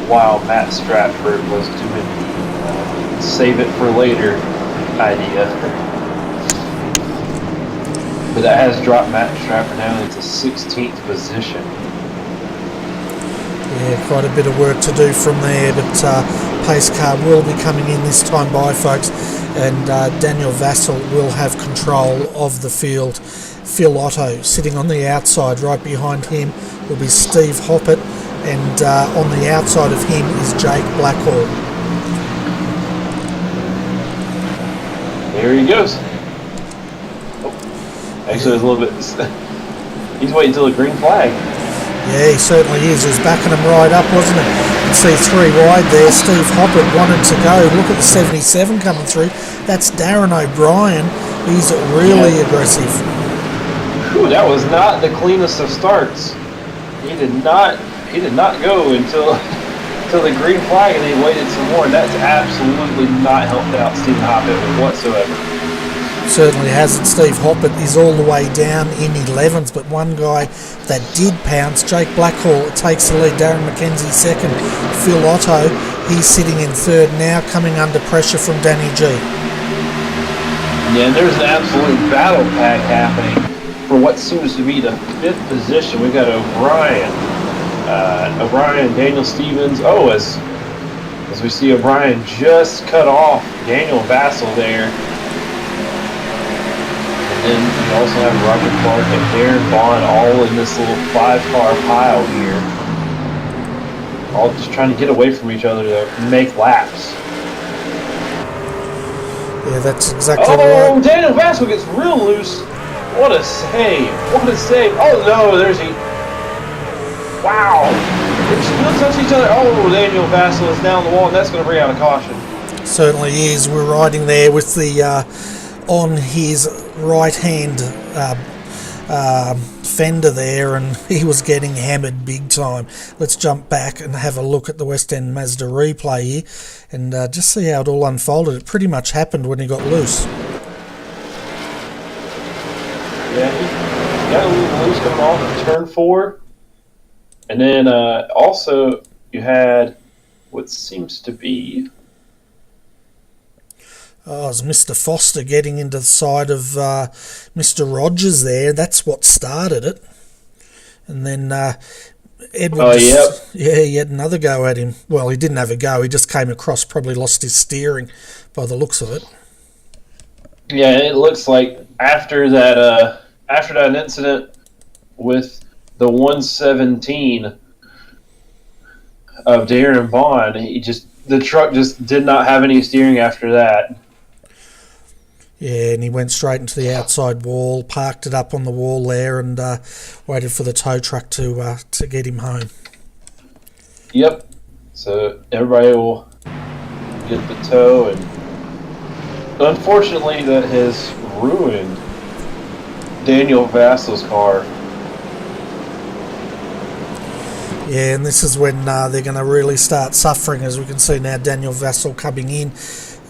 while Matt Stratford was doing the save it for later idea. But that has dropped Matt Stratford down into 16th position. Yeah, quite a bit of work to do from there, but pace car will be coming in this time by, folks, and Daniel Vassell will have control of the field. Phil Otto sitting on the outside. Right behind him will be Steve Hoppett, and on the outside of him is Jake Blackhall. There he goes. Actually, there's a little bit. He's waiting until the green flag. Yeah, he certainly is. He was backing him right up, wasn't it? You can see 3 wide there. Steve Hoppett wanted to go. Look at the 77 coming through. That's Darren O'Brien. He's really aggressive. Whew, that was not the cleanest of starts. He did not go until the green flag, and he waited some more. And that's absolutely not helped out Stephen Hoppett whatsoever. Certainly hasn't. Steve Hoppett is all the way down in 11th, but one guy that did pounce, Jake Blackhall, takes the lead. Darren McKenzie second. Phil Otto, he's sitting in third now, coming under pressure from Danny G. Yeah, and there's an absolute battle pack happening for what seems to be the 5th position. We've got O'Brien, Daniel Stevens. Oh, as we see, O'Brien just cut off Daniel Vassell there. And then you also have Robert Clark and Darren Vaughn all in this little 5-car pile here. All just trying to get away from each other to make laps. Yeah, that's exactly right. Oh, Daniel Vassell gets real loose. What a save. What a save. Oh, no, there's he. Wow. They still touch each other. Oh, Daniel Vassell is down the wall, and that's going to bring out a caution. Certainly is. We're riding there with the on his right hand fender there, and he was getting hammered big time. Let's jump back and have a look at the West End Mazda replay here and just see how it all unfolded. It pretty much happened when he got loose. Yeah, he got a little loose coming off of turn 4. And then also you had what seems to be... Oh, it was Mr. Foster getting into the side of Mr. Rogers there. That's what started it. And then Edward he had another go at him. Well, he didn't have a go. He just came across, probably lost his steering by the looks of it. Yeah, it looks like after that incident with the 117 of Darren Vaughn, the truck just did not have any steering after that. Yeah, and he went straight into the outside wall, parked it up on the wall there, and waited for the tow truck to get him home. Yep. So everybody will get the tow, and unfortunately, that has ruined Daniel Vassell's car. Yeah, and this is when they're going to really start suffering, as we can see now. Daniel Vassell coming in.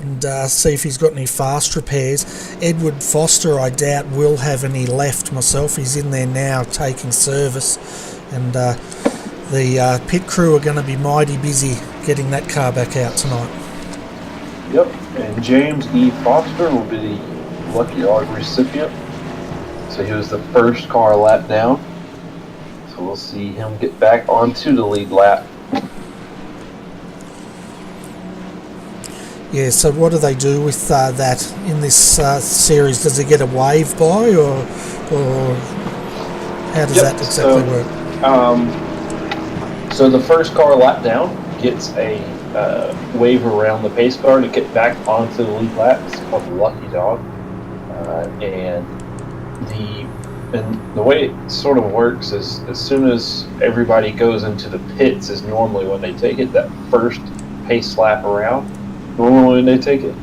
And see if he's got any fast repairs. Edward Foster, I doubt, will have any left myself. He's in there now taking service. And the pit crew are going to be mighty busy getting that car back out tonight. Yep, and James E. Foster will be the lucky dog recipient. So he was the first car lap down. So we'll see him get back onto the lead lap. Yeah, so what do they do with that in this series? Does he get a wave by, or How does that exactly work? So the first car lap down gets a wave around the pace car to get back onto the lead lap. It's called the Lucky Dog. And the way it sort of works is as soon as everybody goes into the pits is normally when they take it, that first pace lap around, normally when they take it,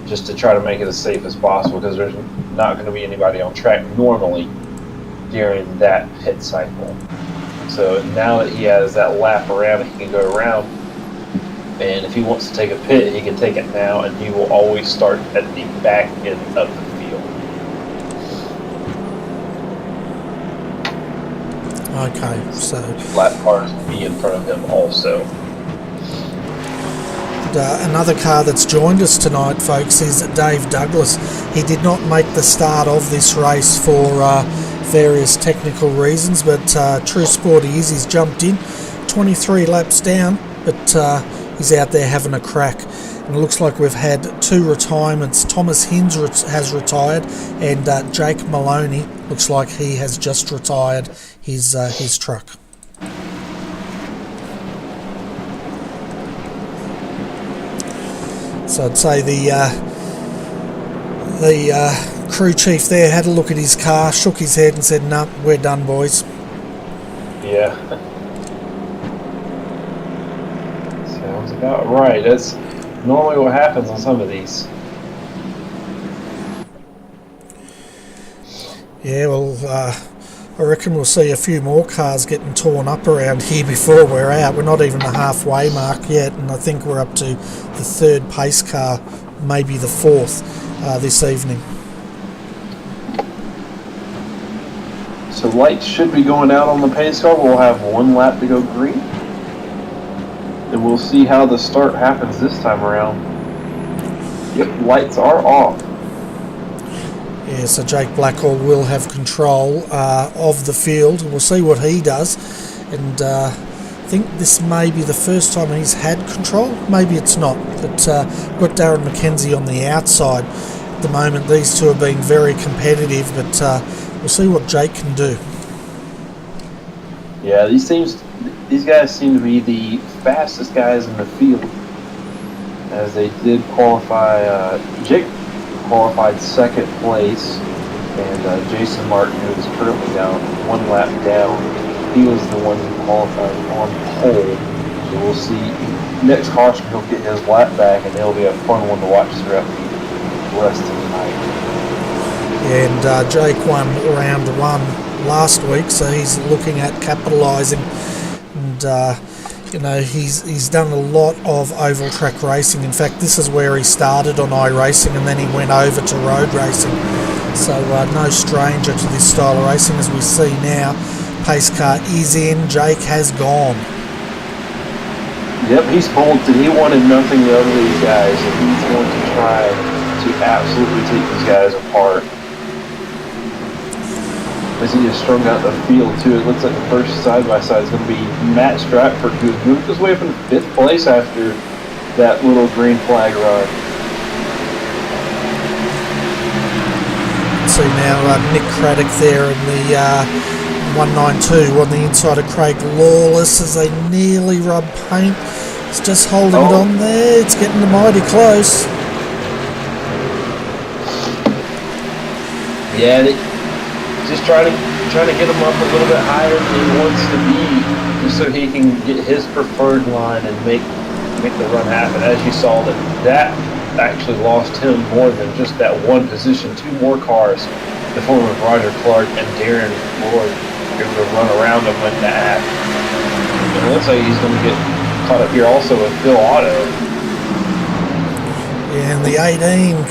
just to try to make it as safe as possible, because there's not going to be anybody on track normally during that pit cycle. So now that he has that lap around, he can go around, and if he wants to take a pit, he can take it now, and he will always start at the back end of the field. Okay, so lap cars will be in front of him also. Another car that's joined us tonight, folks, is Dave Douglas. He did not make the start of this race for various technical reasons, but true sport he is. He's jumped in 23 laps down, but he's out there having a crack. And it looks like we've had 2 retirements. Thomas Hinds has retired, and Jake Maloney looks like he has just retired his truck. So I'd say the crew chief there had a look at his car, shook his head and said, "No, we're done, boys." Yeah. Sounds about right. That's normally what happens on some of these. Yeah, well, I reckon we'll see a few more cars getting torn up around here before we're out. We're not even the halfway mark yet, and I think we're up to the 3rd pace car, maybe the 4th this evening. So lights should be going out on the pace car. We'll have 1 lap to go green. And we'll see how the start happens this time around. Yep, lights are off. Yeah, so Jake Blackwell will have control of the field. We'll see what he does. And I think this may be the first time he's had control. Maybe it's not. But we've got Darren McKenzie on the outside. At the moment, these two are being very competitive, but we'll see what Jake can do. Yeah, these guys seem to be the fastest guys in the field, as they did qualify. Jake qualified 2nd place, and Jason Martin, who is currently down 1 lap down, he was the one who qualified on pole. So we'll see. Next caution, he'll get his lap back, and it'll be a fun one to watch throughout the rest of the night. And Jake won round 1 last week, so he's looking at capitalising. And you know, he's done a lot of oval track racing. In fact, this is where he started on iRacing, and then he went over to road racing. So no stranger to this style of racing. As we see now, pace car is in. Jake has gone. Yep, he's bolted. He wanted nothing out of these guys, and he's going to try to absolutely take these guys apart. As he has strung out the field too, it looks like the first side-by-side is going to be Matt Stratford, who's moved his way up in 5th place after that little green flag run. See now Nick Craddock there in the 192 on the inside of Craig Lawless as they nearly rub paint. It's just holding it on there. It's getting mighty close. Yeah, just trying to get him up a little bit higher than he wants to be, just so he can get his preferred line and make the run happen. As you saw, that actually lost him more than just that one position. 2 more cars, the form of Roger Clark and Darren Lloyd, able to run around him when that happened. It looks like he's going to get caught up here also with Phil Otto. And the 18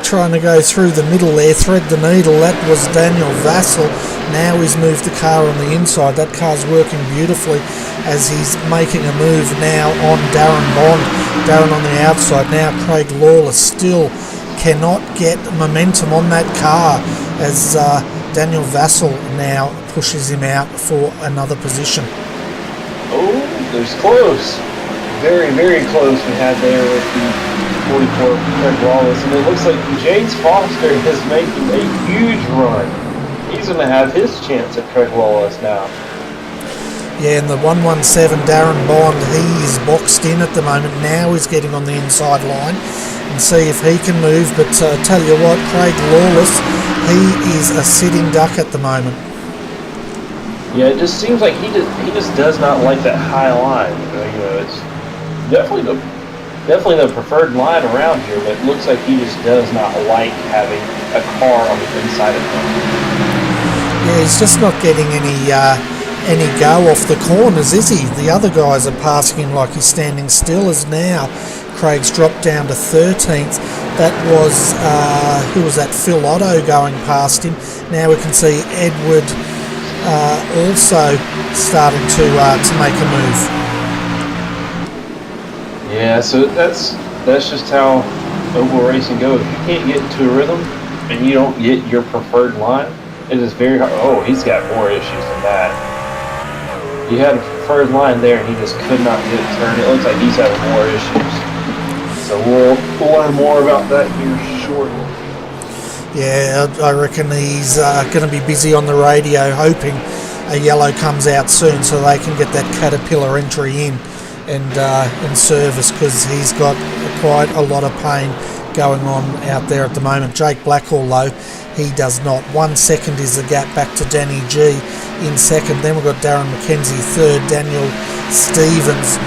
trying to go through the middle there, thread the needle. That was Daniel Vassell. Now he's moved the car on the inside. That car's working beautifully as he's making a move now on Darren Bond. Darren on the outside. Now Craig Lawless still cannot get momentum on that car as Daniel Vassell now pushes him out for another position. Oh, there's close. Very, very close we had there with the 44 Craig Lawless, and it looks like James Foster is making a huge run he's going to have his chance at Craig Wallace now. Yeah, and the 117 Darren Bond, he is boxed in at the moment. Now he's getting on the inside line and see if he can move. But tell you what, Craig Lawless, he is a sitting duck at the moment. Yeah, it just seems like he just does not like that high line. You know, it's definitely the preferred line around here, but it looks like he just does not like having a car on the inside of him. Yeah, he's just not getting any go off the corners, is he? The other guys are passing him like he's standing still, as now Craig's dropped down to 13th. That was, who was that? Phil Otto going past him. Now we can see Edward also starting to make a move. Yeah, so that's just how oval racing goes. If you can't get into a rhythm and you don't get your preferred line, it is very hard. Oh, he's got more issues than that. He had a preferred line there, and he just could not get it turned. It looks like he's having more issues. So we'll learn more about that here shortly. Yeah, I reckon he's going to be busy on the radio, hoping a yellow comes out soon so they can get that Caterpillar entry in and service, because he's got quite a lot of pain going on out there at the moment. Jake Blackhall, though, he does not. 1 second is the gap back to Danny G in second. Then we've got Darren McKenzie third, Daniel Stevens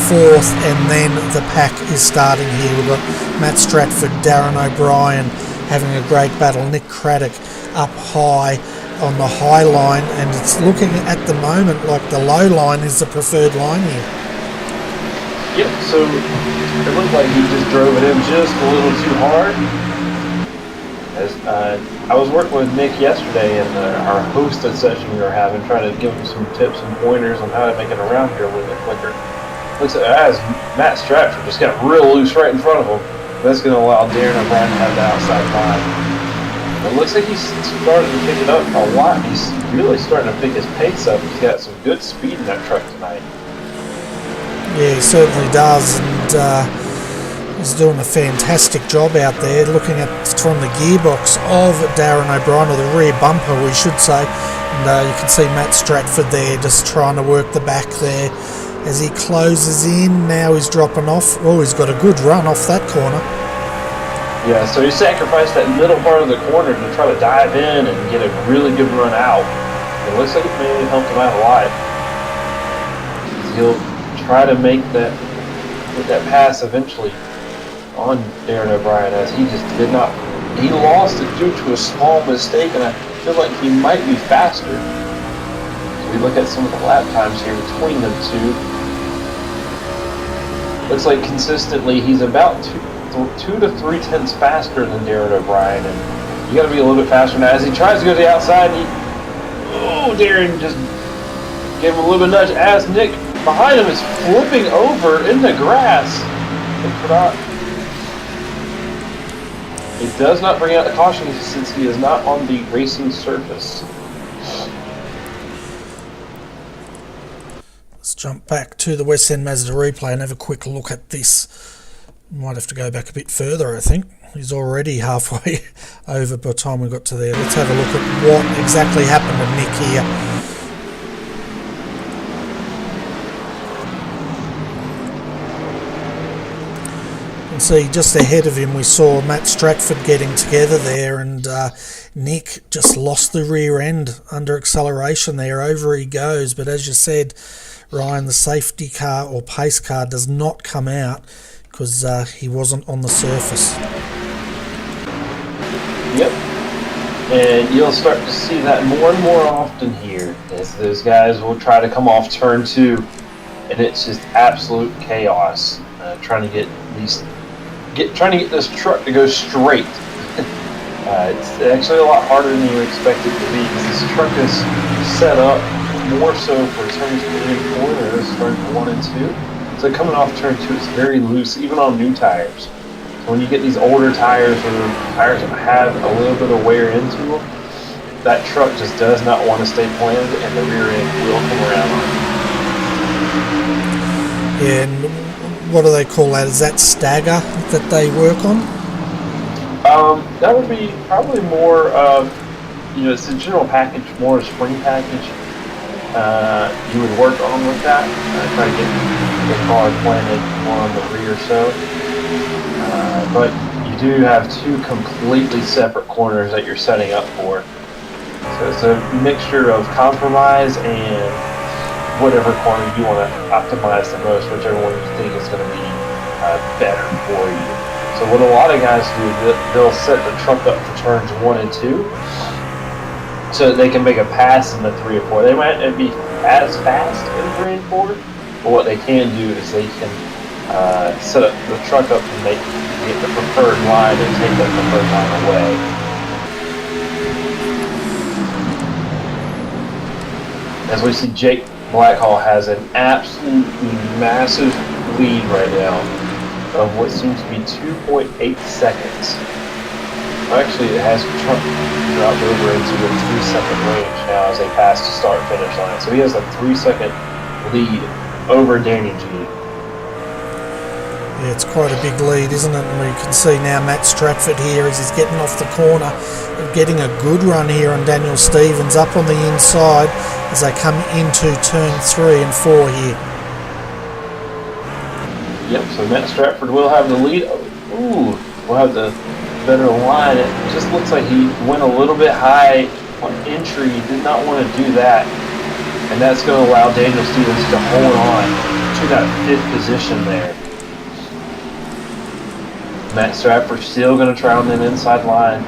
fourth, and then the pack is starting here. We've got Matt Stratford, Darren O'Brien having a great battle. Nick Craddock up high on the high line, and it's looking at the moment like the low line is the preferred line here. Yep, so it looked like he just drove it in just a little too hard. I was working with Nick yesterday in our hosted session we were having, trying to give him some tips and pointers on how to make it around here a little bit quicker. Looks like as Matt Stratford just got real loose right in front of him. That's going to allow Darren O'Brien to have the outside line. It looks like he's starting to pick it up a lot. He's really starting to pick his pace up. He's got some good speed in that truck tonight. Yeah, he certainly does, and he's doing a fantastic job out there, looking at from the gearbox of Darren O'Brien, or the rear bumper we should say, and you can see Matt Stratford there just trying to work the back there as he closes in. Now he's dropping off. Oh, he's got a good run off that corner. Yeah, so he sacrificed that middle part of the corner to try to dive in and get a really good run out. It looks like it maybe helped him out a lot. He'll try to make that pass eventually on Darren O'Brien, as he just did not. He lost it due to a small mistake, and I feel like he might be faster. So we look at some of the lap times here between them two. Looks like consistently he's about 2 to 3 tenths faster than Darren O'Brien, and you got to be a little bit faster now. As he tries to go to the outside, Darren just gave him a little bit of nudge as Nick behind him is flipping over in the grass. It does not bring out the caution since he is not on the racing surface. Let's jump back to the West End Mazda replay and have a quick look at this. Might have to go back a bit further, I think. He's already halfway over by the time we got to there. Let's have a look at what exactly happened to Nick here. See, just ahead of him we saw Matt Stratford getting together there, and Nick just lost the rear end under acceleration there. Over he goes, but as you said, Ryan, the safety car or pace car does not come out because he wasn't on the surface. Yep, and you'll start to see that more and more often here, as those guys will try to come off turn 2, and it's just absolute chaos trying to get this truck to go straight. It's actually a lot harder than you would expect it to be, because this truck is set up more so for turns 3 and 4 than it is turns 1 and 2. So coming off turn 2, it's very loose, even on new tires. So when you get these older tires, or tires that have a little bit of wear into them, that truck just does not want to stay planted, and the rear end will come around on it. Yeah, and what do they call that? Is that stagger that they work on? That would be probably more of it's the general package, more a spring package. You would work on with that. Try to get the car planted more on the rear so. But you do have two completely separate corners that you're setting up for. So it's a mixture of compromise and whatever corner you want to optimize the most, whichever one you think is going to be better for you. So what a lot of guys do, they'll set the truck up for turns 1 and 2 so that they can make a pass in the 3 or 4. They might not be as fast in 3 and 4, but what they can do is they can set up the truck up and get the preferred line and take that preferred line away. As we see, Jake Blackhall has an absolutely massive lead right now of what seems to be 2.8 seconds. Actually, it has dropped over into a 3-second range now as they pass the start-finish line. So he has a 3-second lead over Danny G. Yeah, it's quite a big lead, isn't it? And we can see now Matt Stratford here as he's getting off the corner, getting a good run here on Daniel Stevens up on the inside as they come into turn 3 and 4 here. Yep, so Matt Stratford will have the lead. Ooh, we'll have the better line. It just looks like he went a little bit high on entry. He did not want to do that. And that's going to allow Daniel Stevens to hold on to that 5th position there. Matt Stratford still going to try on an inside line.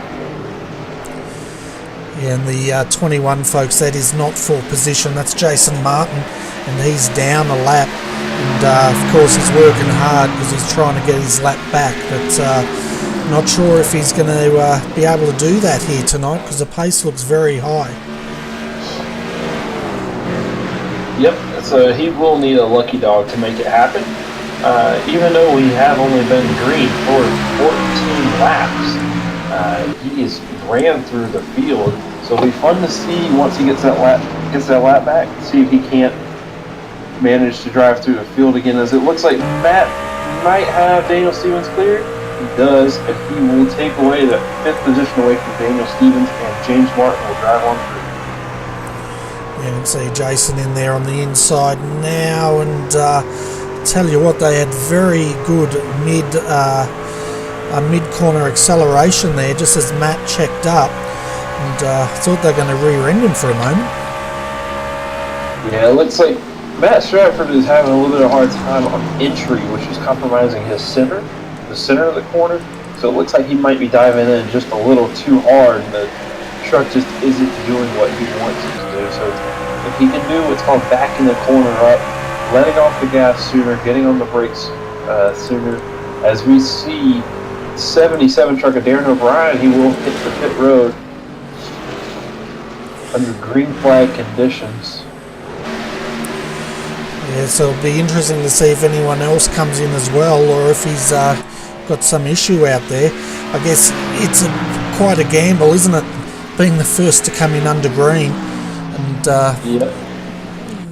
Yeah, and the 21, folks, that is not for position. That's Jason Martin, and he's down a lap. And, of course, he's working hard because he's trying to get his lap back. But not sure if he's going to be able to do that here tonight because the pace looks very high. Yep, so he will need a lucky dog to make it happen. Even though we have only been green for 14 laps, he has ran through the field. So it'll be fun to see once he gets that lap back, see if he can't manage to drive through the field again. As it looks like Matt might have Daniel Stevens cleared. He does, and he will take away the 5th position away from Daniel Stevens, and James Martin will drive on through. You can see Jason in there on the inside now, and tell you what, they had very good mid-corner acceleration there just as Matt checked up, and thought they were going to rear-end him for a moment. Yeah, it looks like Matt Stratford is having a little bit of a hard time on entry, which is compromising his center, the center of the corner. So it looks like he might be diving in just a little too hard, and the truck just isn't doing what he wants it to do. So if he can do what's called backing the corner up, letting off the gas sooner, getting on the brakes sooner, as we see 77 truck of Darren O'Brien, he will hit the pit road under green flag conditions. Yeah, so it'll be interesting to see if anyone else comes in as well, or if he's got some issue out there. I guess it's quite a gamble, isn't it, being the first to come in under green, and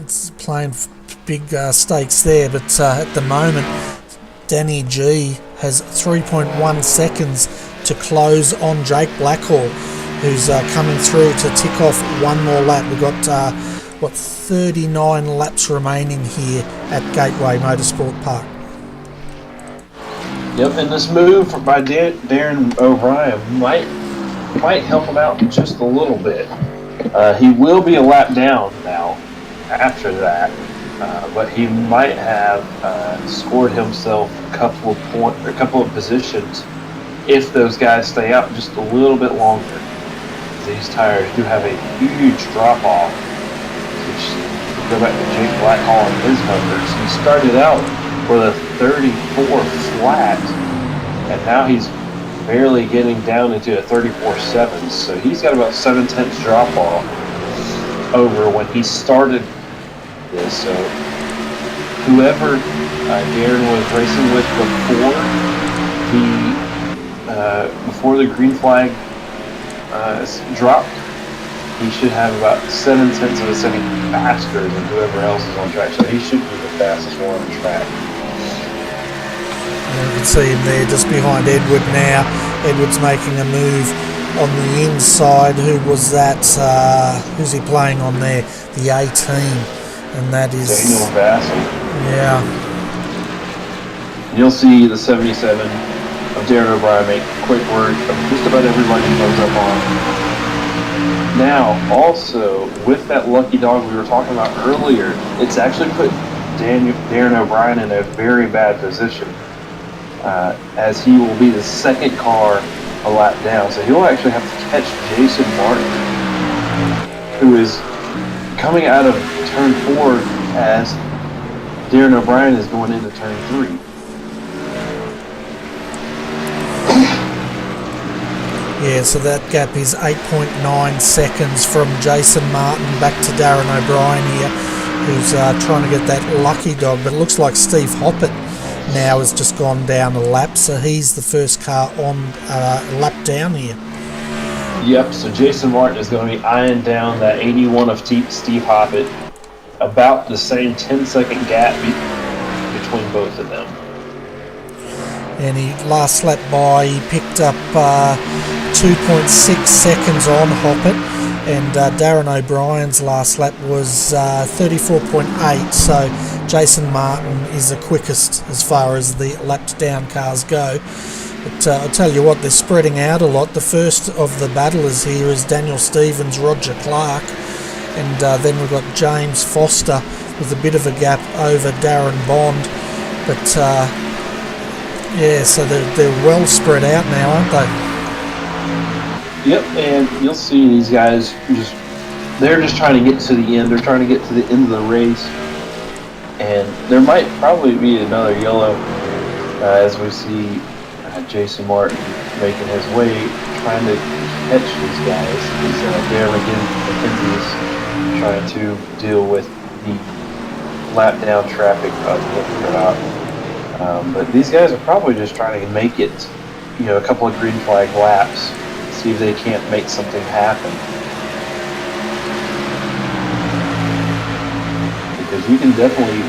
it's playing big stakes there. But at the moment, Danny G has 3.1 seconds to close on Jake Blackhall, who's coming through to tick off one more lap. We've got 39 laps remaining here at Gateway Motorsport Park. Yep, and this move by Darren O'Brien might help him out just a little bit. He will be a lap down now after that, but he might have scored himself a couple of positions if those guys stay out just a little bit longer. These tires do have a huge drop off. Go back to Jake Blackhall and his numbers. He started out with a 34 flat, and now he's barely getting down into a 34.7. So he's got about 7/10 drop off over when he started this. So whoever Darren was racing with before the green flag dropped, he should have about 7/10 of a second faster than whoever else is on track. So he should be the fastest one on the track. And you can see him there just behind Edward now. Edward's making a move on the inside. Who was that? Who's he playing on there? The 18, and that is Daniel Vassell. Yeah. You'll see the 77 of Darren O'Brien make quick work of just about everybody he goes up on. Now, also, with that lucky dog we were talking about earlier, it's actually put Darren O'Brien in a very bad position, as he will be the second car a lap down. So he'll actually have to catch Jason Martin, who is coming out of turn 4 as Darren O'Brien is going into turn 3. Yeah, so that gap is 8.9 seconds from Jason Martin back to Darren O'Brien here, who's trying to get that lucky dog. But it looks like Steve Hoppett now has just gone down a lap, so he's the first car on a lap down here. Yep, so Jason Martin is going to be eyeing down that 81 of Steve Hoppett, about the same 10-second gap between both of them. And he last lap by, he picked up 2.6 seconds on Hoppett, and Darren O'Brien's last lap was 34.8, so Jason Martin is the quickest as far as the lapped down cars go. But I'll tell you what, they're spreading out a lot. The first of the battlers here is Daniel Stevens, Roger Clark, and then we've got James Foster with a bit of a gap over Darren Bond. But yeah, so they're well spread out now, aren't they? Yep, and you'll see these guys they're just trying to get to the end. They're trying to get to the end of the race, and there might probably be another yellow as we see Jason Martin making his way, trying to catch these guys. Darren McKenzie is trying to deal with the lap down traffic of the crowd. But these guys are probably just trying to make it, a couple of green flag laps, see if they can't make something happen. Because you can definitely,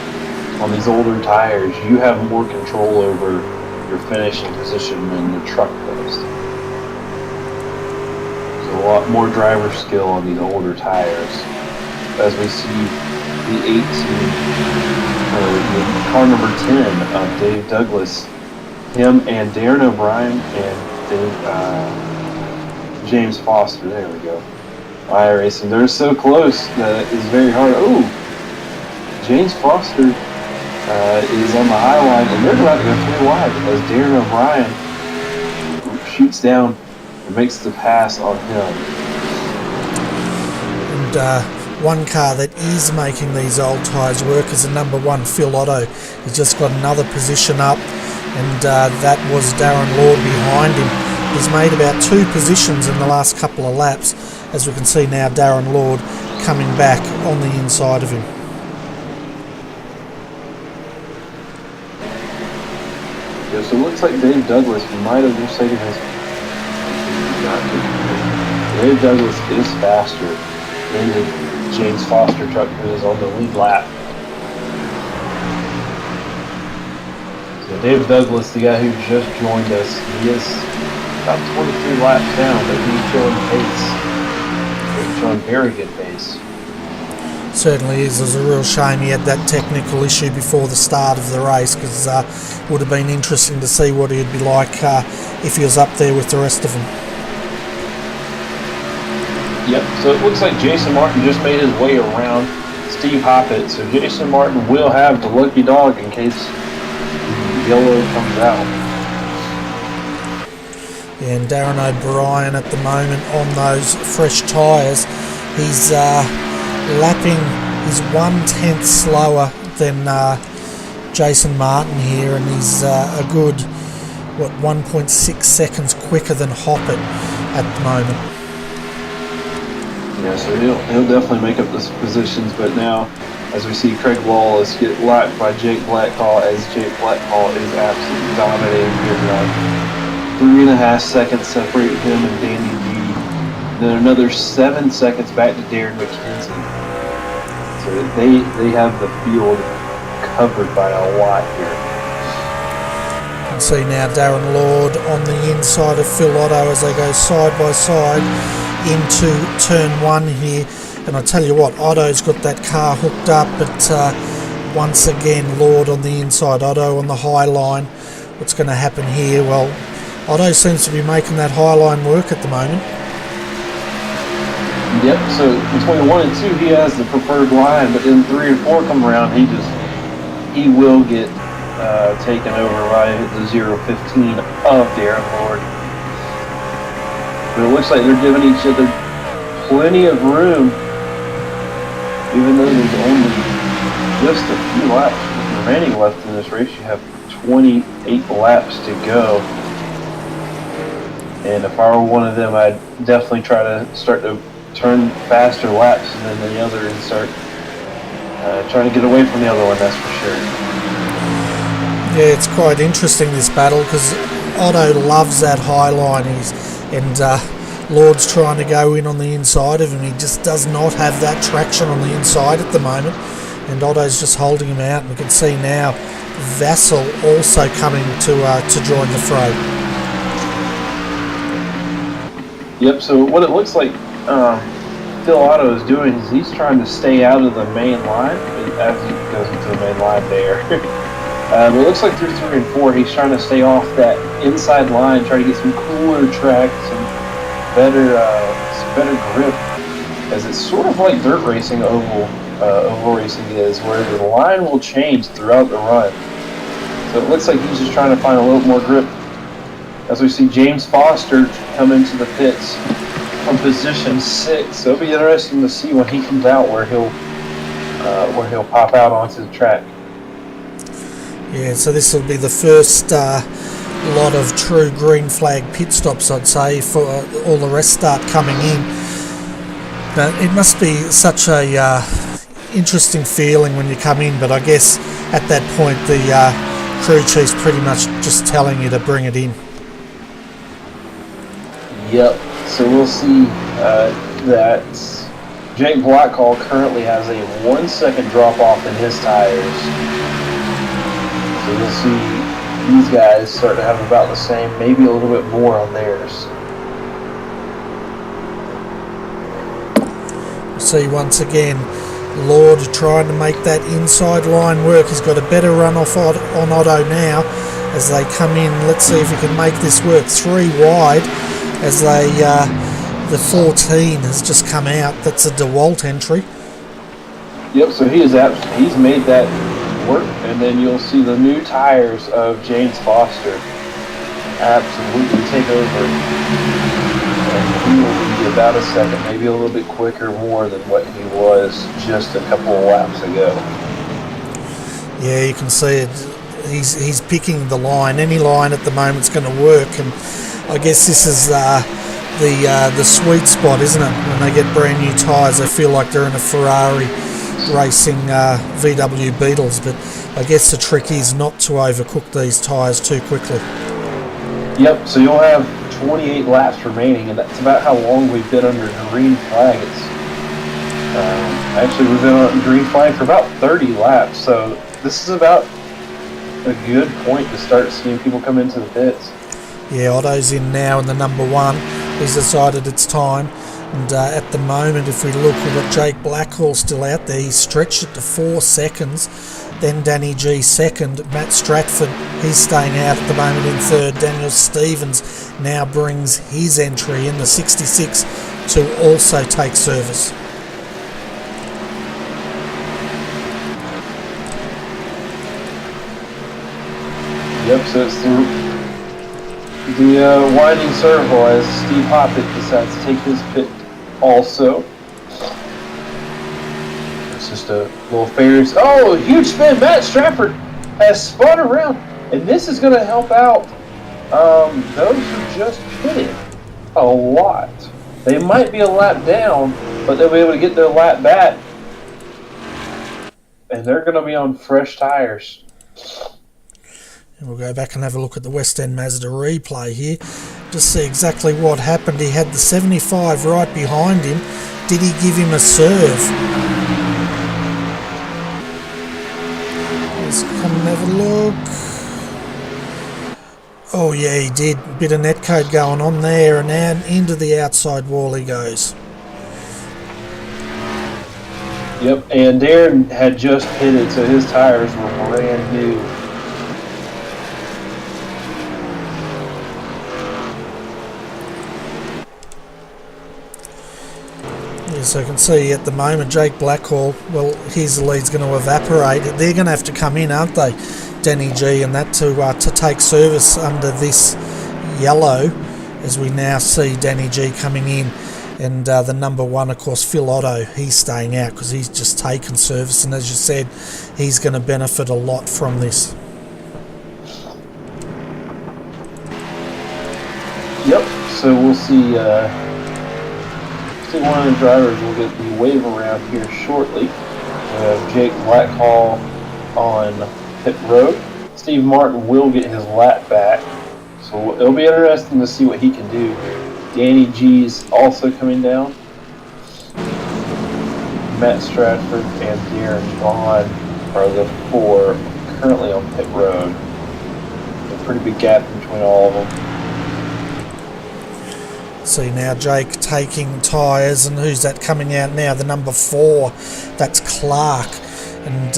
on these older tires, you have more control over your finishing position than the truck does. There's a lot more driver skill on these older tires. As we see the 18, the car number 10 of Dave Douglas, him and Darren O'Brien and James Foster, there we go, iracing. They're so close that it's very hard. Oh, James Foster is on the high line, and they're about to go 3 wide as Darren O'Brien shoots down and makes the pass on him. And one car that is making these old tyres work is the number 1, Phil Otto. He's just got another position up, and that was Darren Lord behind him. He's made about 2 positions in the last couple of laps. As we can see now, Darren Lord coming back on the inside of him. Yeah, so it looks like Dave Douglas might have just taken his... Dave Douglas is faster than the James Foster truck, who is on the lead lap. So Dave Douglas, the guy who just joined us, he is about 23 laps down, but he's showing pace. He's showing very good pace. Certainly is. It was a real shame he had that technical issue before the start of the race, because it would have been interesting to see what he'd be like if he was up there with the rest of them. Yep, so it looks like Jason Martin just made his way around Steve Hoppett, so Jason Martin will have the lucky dog in case yellow comes out. Yeah, and Darren O'Brien at the moment on those fresh tyres, he's lapping, he's 1/10 slower than Jason Martin here, and he's a good 1.6 seconds quicker than Hoppett at the moment. Yeah, so he'll definitely make up the positions, but now as we see Craig Wallace get lapped by Jake Blackhall, as Jake Blackhall is absolutely dominating here tonight. 3.5 seconds separate him and Danny Reed. Then another 7 seconds back to Darren McKenzie. So they have the field covered by a lot here. see now Darren Lord on the inside of Phil Otto as they go side by side into turn 1 here. And I tell you what, Otto's got that car hooked up, but once again Lord on the inside, Otto on the high line. What's going to happen here? Well, Otto seems to be making that high line work at the moment. Yep, so between 1 and 2 he has the preferred line, but then 3 and 4 come around, he will get taken over by the 0-15 of Darren Lord. But it looks like they're giving each other plenty of room, even though there's only just a few laps remaining left in this race. You have 28 laps to go. And if I were one of them, I'd definitely try to start to turn faster laps than the other and start trying to get away from the other one, that's for sure. Yeah, it's quite interesting, this battle, because Otto loves that high line, and Lord's trying to go in on the inside of him. He just does not have that traction on the inside at the moment, and Otto's just holding him out. And we can see now Vassal also coming to join the fray. Yep, so what it looks like Phil Otto is doing is he's trying to stay out of the main line as he goes into the main line there. But it looks like through 3 and 4 he's trying to stay off that inside line, try to get some cooler track, some better grip, as it's sort of like dirt racing oval racing is, where the line will change throughout the run. So it looks like he's just trying to find a little more grip. As we see James Foster come into the pits from position 6, so it'll be interesting to see when he comes out where he'll pop out onto the track. Yeah, so this will be the first lot of true green flag pit stops, I'd say, for all the rest start coming in. But it must be such a interesting feeling when you come in, but I guess at that point the crew chief's pretty much just telling you to bring it in. Yep, so we'll see that Jake Blackhall currently has a 1 second drop off in his tires. So you'll see these guys start to have about the same, maybe a little bit more on theirs. See once again Lord trying to make that inside line work. He's got a better run off on Otto now as they come in. Let's see if he can make this work. 3 wide as the 14 has just come out. That's a DeWalt entry. Yep, so he's made that work, and then you'll see the new tires of James Foster absolutely take over, and he will be about a second, maybe a little bit quicker more than what he was just a couple of laps ago. Yeah, you can see it. He's picking the line. Any line at the moment's going to work, and I guess this is the sweet spot, isn't it? When they get brand new tyres, they feel like they're in a Ferrari racing VW Beetles, but I guess the trick is not to overcook these tyres too quickly. Yep, so you'll have 28 laps remaining, and that's about how long we've been under green flag. Actually, we've been on green flag for about 30 laps, so this is about a good point to start seeing people come into the pits. Yeah, Otto's in now in the number 1. He's decided it's time. And at the moment, if we look, we've got Jake Blackhall still out there. He's stretched it to 4 seconds. Then Danny G second. Matt Stratford, he's staying out at the moment in third. Daniel Stevens now brings his entry in the 66 to also take service. Yep, so it's the winding circle as Steve Hoppett decides to take his pit also. It's just a little Ferris. Oh, huge spin. Matt Stratford has spun around, and this is going to help out those who just pitted a lot. They might be a lap down, but they'll be able to get their lap back, and they're going to be on fresh tires. And we'll go back and have a look at the West End Mazda replay here. Just see exactly what happened. He had the 75 right behind him. Did he give him a serve? Let's come and have a look. Oh yeah, he did. Bit of netcode going on there, and now into the outside wall he goes. Yep, and Darren had just pitted, so his tires were brand new. Yes, I can see at the moment Jake Blackhall, well, his lead's going to evaporate. They're going to have to come in, aren't they, Danny G, and that to take service under this yellow, as we now see Danny G coming in. And the number one, of course, Phil Otto, he's staying out because he's just taken service. And as you said, he's going to benefit a lot from this. Yep, so we'll see, one of the drivers will get the wave around here shortly. We have Jake Blackhall on pit road. Steve Martin will get his lap back. So it'll be interesting to see what he can do. Danny G's also coming down. Matt Stratford and Darren Bond are the four currently on pit road. A pretty big gap between all of them. See now Jake taking tyres, and who's that coming out now? The number 4, that's Clark, and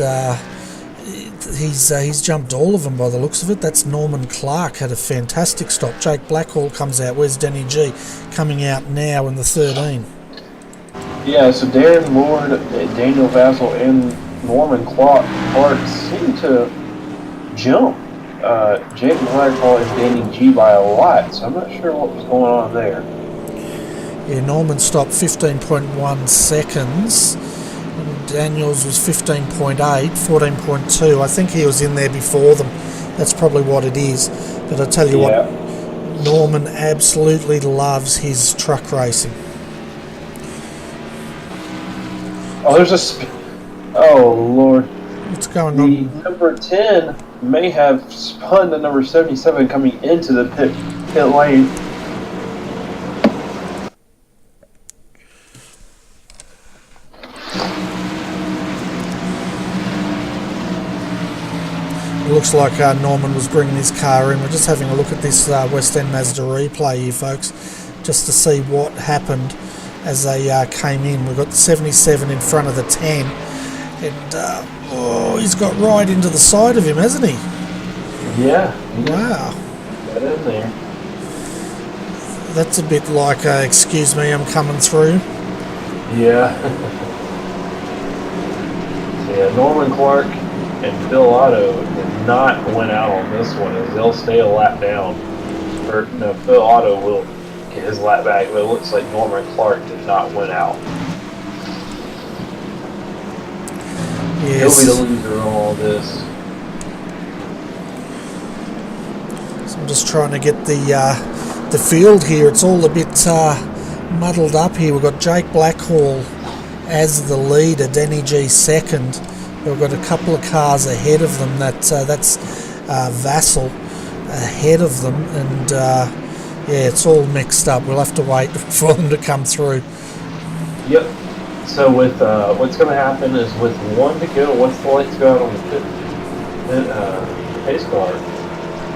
he's jumped all of them by the looks of it. That's Norman Clark, had a fantastic stop. Jake Blackhall comes out. Where's Danny G? Coming out now in the 13. Yeah, so Darren Lord, Daniel Vassell, and Norman Clark seem to jump Jake Blackhall and Danny G by a lot, so I'm not sure what was going on there. Yeah, Norman stopped 15.1 seconds. Daniels was 15.8, 14.2. I think he was in there before them. That's probably what it is. But I tell you what, Norman absolutely loves his truck racing. Oh, there's oh, Lord. What's going on? The number 10 may have spun the number 77 coming into the pit lane. Looks like Norman was bringing his car in. We're just having a look at this West End Mazda replay here, folks, just to see what happened as they came in. We've got the 77 in front of the 10, and oh, he's got right into the side of him, hasn't he? Yeah. Wow. Got in there. That's a bit like, excuse me, I'm coming through. Yeah. Yeah, Norman Clark and Phil Otto did not win out on this one, as they'll stay a lap down. Or no, Phil Otto will get his lap back, but it looks like Norman Clark did not win out. Yes. He'll be the loser on all this. So I'm just trying to get the field here. It's all a bit muddled up here. We've got Jake Blackhall as the leader, Danny G second. We've got a couple of cars ahead of them. That's Vassell ahead of them, and yeah, it's all mixed up. We'll have to wait for them to come through. Yep. So with what's going to happen is with one to go, once the lights go out on the pace car,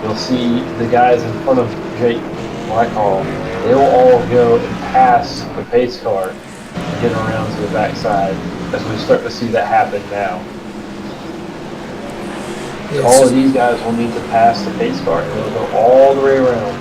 you'll see the guys in front of Jake Blackhall. They will all go and pass the pace car and get around to the backside, as we start to see that happen now. Yes. All of these guys will need to pass the pace car, and they'll go all the way around.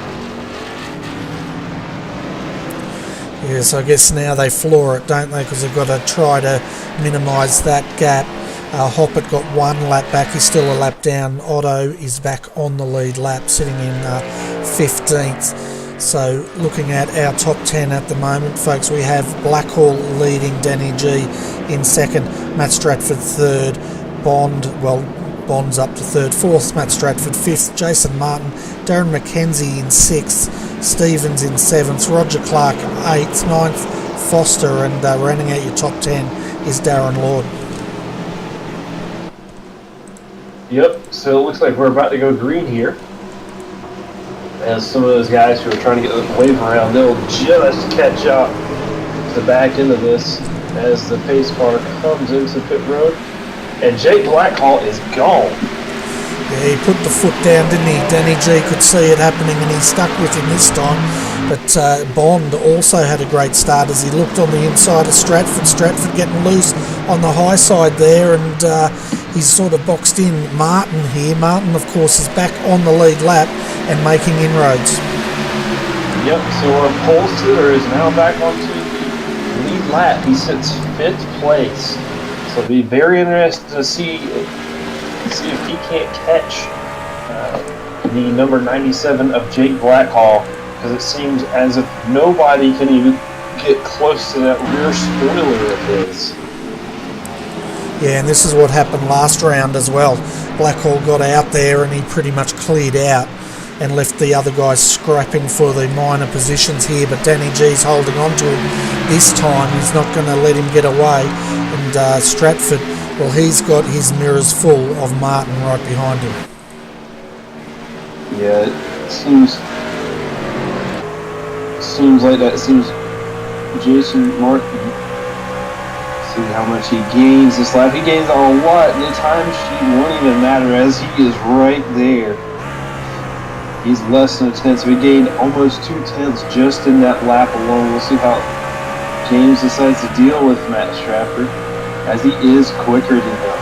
Yes, I guess now they floor it, don't they? Because they've got to try to minimise that gap. Hoppert got one lap back. He's still a lap down. Otto is back on the lead lap, sitting in 15th. So looking at our top 10 at the moment, folks, we have Blackhall leading, Danny G in second, Matt Stratford third, Bond's up to third, fourth Matt Stratford, fifth Jason Martin, Darren McKenzie in sixth, Stevens in seventh, Roger Clark eighth, ninth Foster, and rounding out your top 10 is Darren Lord. Yep, so it looks like we're about to go green here. As some of those guys who are trying to get the wave around, they'll just catch up to the back end of this as the pace car comes into pit road. And Jake Blackhall is gone. Yeah, he put the foot down, didn't he? Danny G could see it happening and he stuck with him this time. But Bond also had a great start as he looked on the inside of Stratford. Stratford getting loose on the high side there, and he's sort of boxed in Martin here. Martin, of course, is back on the lead lap and making inroads. Yep, so our pole sitter is now back onto the lead lap. He sits 5th place. So it'll be very interesting to see if he can't catch the number 97 of Jake Blackhall, because it seems as if nobody can even get close to that rear spoiler of his. Yeah, and this is what happened last round as well. Blackhall got out there and he pretty much cleared out and left the other guys scrapping for the minor positions here, but Danny G's holding on to him this time. He's not going to let him get away, and Stratford, well, he's got his mirrors full of Martin right behind him. Yeah, it seems like that. It seems Jason Martin, see how much he gains this lap. He gains a lot, and the time sheet won't even matter as he is right there. He's less than a tenth, so he gained almost 2 tenths just in that lap alone. We'll see how James decides to deal with Matt Stratford, as he is quicker than him.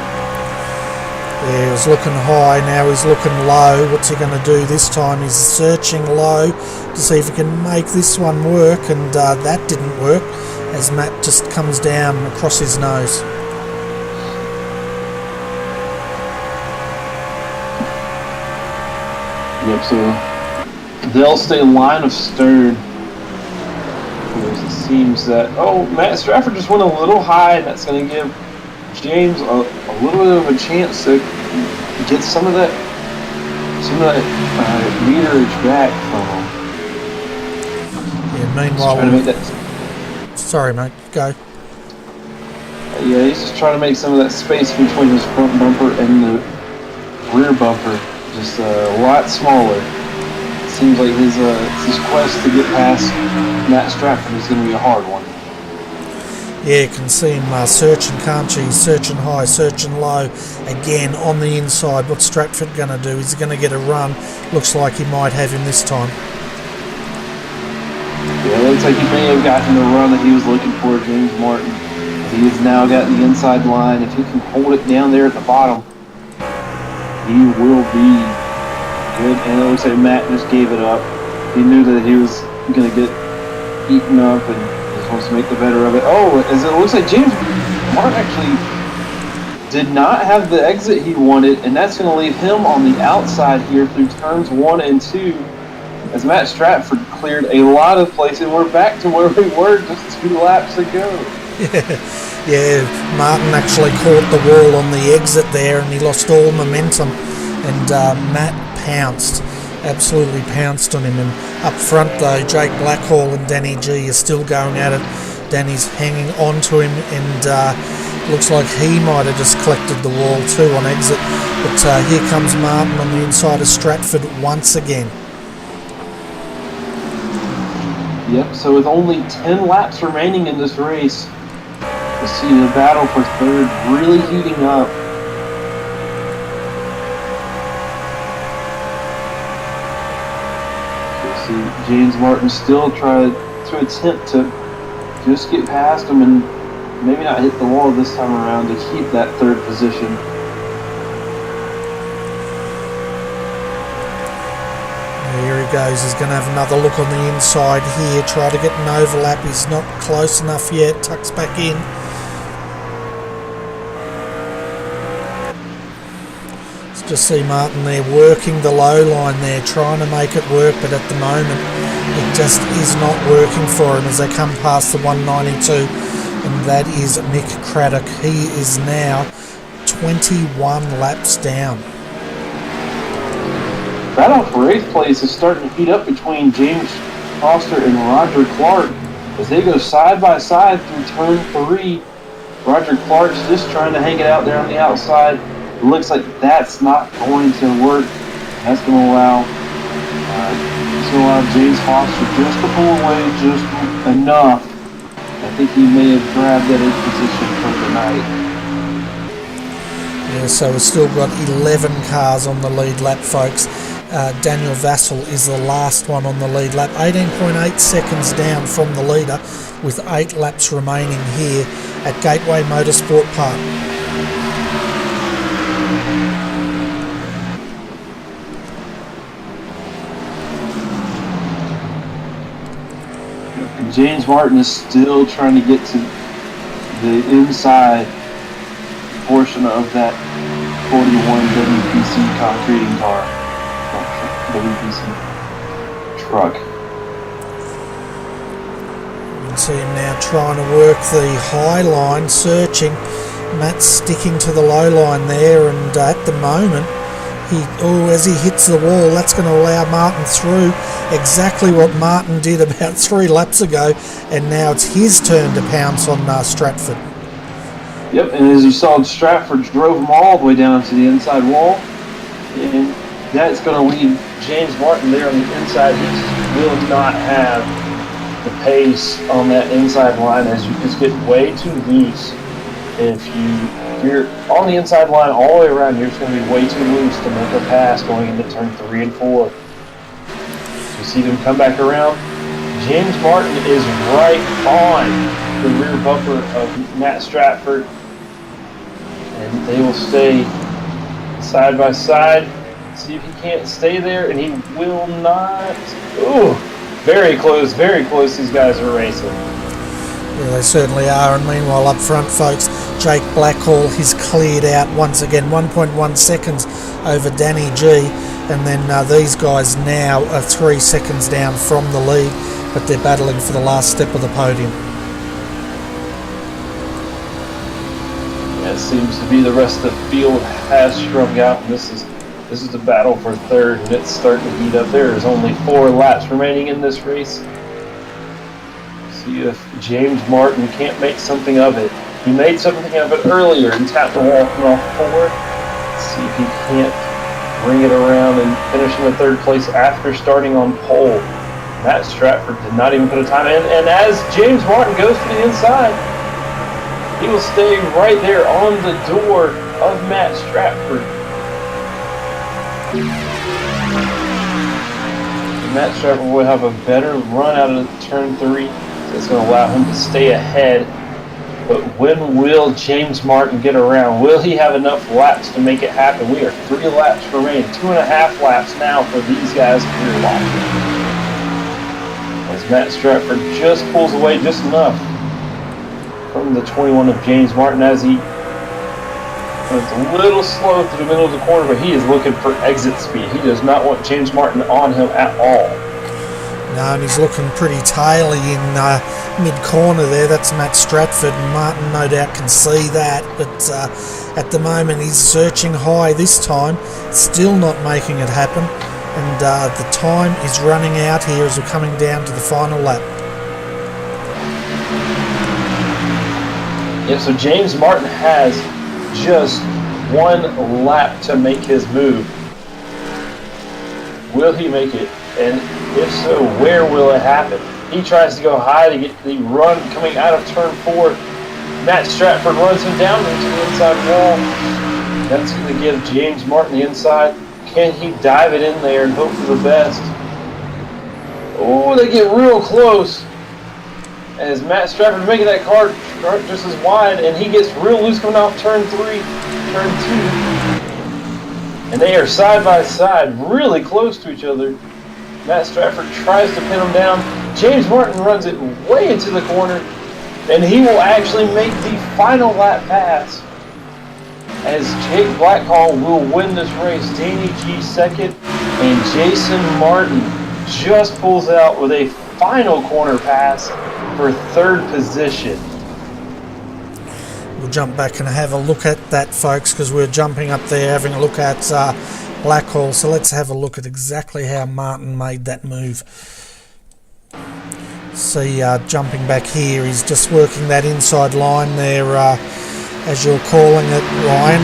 Yeah, he was looking high, now he's looking low. What's he going to do this time? He's searching low to see if he can make this one work, and that didn't work as Matt just comes down across his nose. Yep, so they'll stay line of stern. It seems that, Matt Stratford just went a little high, and that's going to give James a little bit of a chance to get some of that meterage back from him. Yeah, meanwhile, trying to make that. Sorry, mate, go. Yeah, he's just trying to make some of that space between his front bumper and the rear bumper just a lot smaller. It seems like his quest to get past Matt Stratford is going to be a hard one. Yeah, you can see him searching, can't you? He's searching high, searching low. Again, on the inside. What's Stratford going to do? Is he going to get a run? Looks like he might have him this time. Yeah, it looks like he may have gotten the run that he was looking for, James Martin. He has now got the inside line. If he can hold it down there at the bottom, he will be good. And it looks like Matt just gave it up. He knew that he was going to get eaten up and just wants to make the better of it. As it looks like James Martin actually did not have the exit he wanted, and that's going to leave him on the outside here through turns 1 and 2 as Matt Stratford cleared a lot of places. We're back to where we were just 2 laps ago. Yeah, Martin actually caught the wall on the exit there and he lost all momentum, and Matt pounced, absolutely pounced on him. And up front though, Jake Blackhall and Danny G are still going at it. Danny's hanging on to him, and looks like he might have just collected the wall too on exit. But here comes Martin on the inside of Stratford once again. Yep, so with only 10 laps remaining in this race, you see the battle for third really heating up. You see James Martin still try to attempt to just get past him and maybe not hit the wall this time around to keep that third position. Here he goes, he's going to have another look on the inside here, try to get an overlap. He's not close enough yet, tucks back in. Let's just see Martin there working the low line there, trying to make it work, but at the moment it just is not working for him as they come past the 192, and that is Mick Craddock. He is now 21 laps down. Battle for 8th place is starting to heat up between James Foster and Roger Clark as they go side by side through turn 3. Roger Clark's just trying to hang it out there on the outside. It looks like that's not going to work. That's going to allow James Foster just to pull away just enough. I think he may have grabbed that 8th position for the night. Yeah, so we've still got 11 cars on the lead lap, folks. Daniel Vassell is the last one on the lead lap, 18.8 seconds down from the leader, with 8 laps remaining here at Gateway Motorsport Park. James Martin is still trying to get to the inside portion of that 41 WPC concreting car. WPC truck. You can see him now trying to work the high line, searching. Matt's sticking to the low line there, and at the moment, as he hits the wall, that's going to allow Martin through. Exactly what Martin did about 3 laps ago, and now it's his turn to pounce on Stratford. Yep, and as you saw, Stratford drove him all the way down to the inside wall, and that's going to leave James Martin there on the inside. He will not have the pace on that inside line, as you just get way too loose. If you're on the inside line all the way around, you're just going to be way too loose to make a pass going into turn 3 and 4. You see them come back around. James Martin is right on the rear bumper of Matt Stratford, and they will stay side by side. See if he can't stay there, and he will not. Ooh, very close, these guys are racing. Yeah, they certainly are, and meanwhile up front, folks, Jake Blackhall has cleared out once again, 1.1 seconds over Danny G, and then these guys now are 3 seconds down from the lead, but they're battling for the last step of the podium. Yeah, it seems to be the rest of the field has strung out, and this is the battle for third, and it's starting to heat up. There is only 4 laps remaining in this race. See if James Martin can't make something of it. He made something of it earlier and tapped the wall from off forward. Let's see if he can't bring it around and finish in the 3rd place after starting on pole. Matt Stratford did not even put a time in, and as James Martin goes to the inside, he will stay right there on the door of Matt Stratford. And Matt Stratford will have a better run out of turn 3. It's going to allow him to stay ahead. But when will James Martin get around? Will he have enough laps to make it happen? We are 3 laps remaining, 2.5 laps now for these guys here watching. As Matt Stratford just pulls away just enough from the 21 of James Martin, as he it's a little slow through the middle of the corner, but he is looking for exit speed. He does not want James Martin on him at all. No, and he's looking pretty taily in mid-corner there. That's Matt Stratford, and Martin no doubt can see that, but at the moment he's searching high this time, still not making it happen, and the time is running out here as we're coming down to the final lap. Yeah, so James Martin has just 1 lap to make his move. Will he make it? And if so, where will it happen? He tries to go high to get the run coming out of turn 4. Matt Stratford runs him down into the inside wall. That's going to give James Martin the inside. Can he dive it in there and hope for the best? Oh, they get real close. As Matt Stratford making that car just as wide, and he gets real loose coming off turn 3, turn 2. And they are side by side, really close to each other. Matt Stratford tries to pin him down. James Martin runs it way into the corner, and he will actually make the final lap pass, as Jake Blackhall will win this race. Danny G 2nd, and Jason Martin just pulls out with a final corner pass for 3rd position. We'll jump back and have a look at that, folks, because we're jumping up there having a look at Blackhall. So let's have a look at exactly how Martin made that move. See, jumping back here, he's just working that inside line there, as you're calling it, Ryan.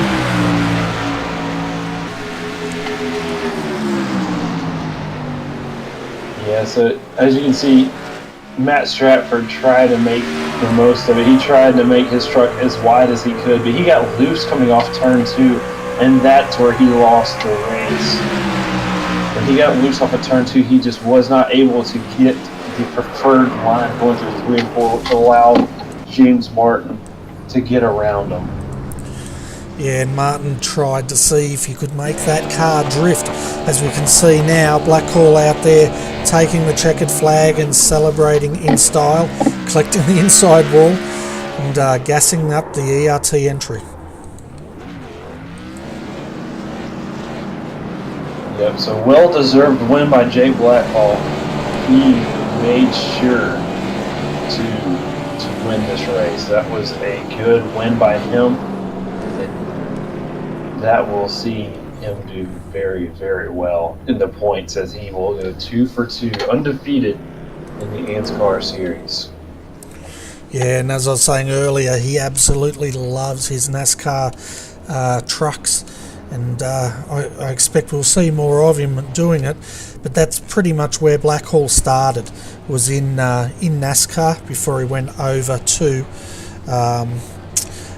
Yeah, so as you can see, Matt Stratford tried to make the most of it. He tried to make his truck as wide as he could, but he got loose coming off turn 2, and that's where he lost the race. When he got loose off of turn 2, he just was not able to get the preferred line going through 3 and 4, which allowed James Martin to get around him. Yeah, and Martin tried to see if he could make that car drift. As we can see now, Blackhall out there taking the checkered flag and celebrating in style, collecting the inside wall and gassing up the ERT entry. Yep, so well-deserved win by Jake Blackhall. He made sure to win this race. That was a good win by him. That will see him do very, very well in the points, as he will go 2 for 2, undefeated in the ANZCAR series. Yeah, and as I was saying earlier, he absolutely loves his NASCAR trucks, and I expect we'll see more of him doing it. But that's pretty much where Blackhall started, was in NASCAR before he went over to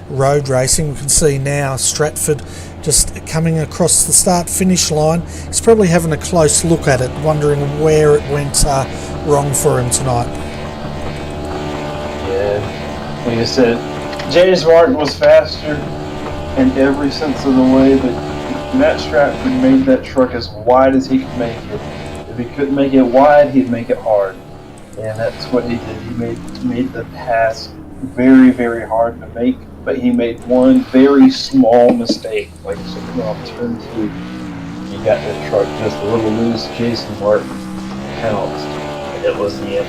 road racing. We can see now Stratford just coming across the start-finish line. He's probably having a close look at it, wondering where it went wrong for him tonight. Yeah, like I said, James Martin was faster in every sense of the way, but Matt Stratford made that truck as wide as he could make it. If he couldn't make it wide, he'd make it hard. And that's what he did. He made the pass very, very hard to make, but he made one very small mistake, like something off turn 2. He got the truck just a little loose. Jason Martin pounced, and it was the end.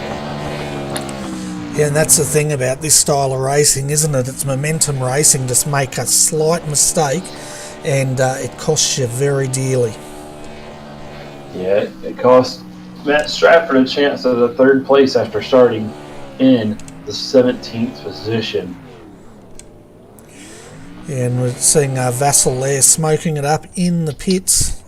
Yeah, and that's the thing about this style of racing, isn't it? It's momentum racing. Just make a slight mistake and it costs you very dearly. Yeah, it cost Matt Stratford a chance at the 3rd place after starting in the 17th position. Yeah, and we're seeing Vassal there smoking it up in the pits.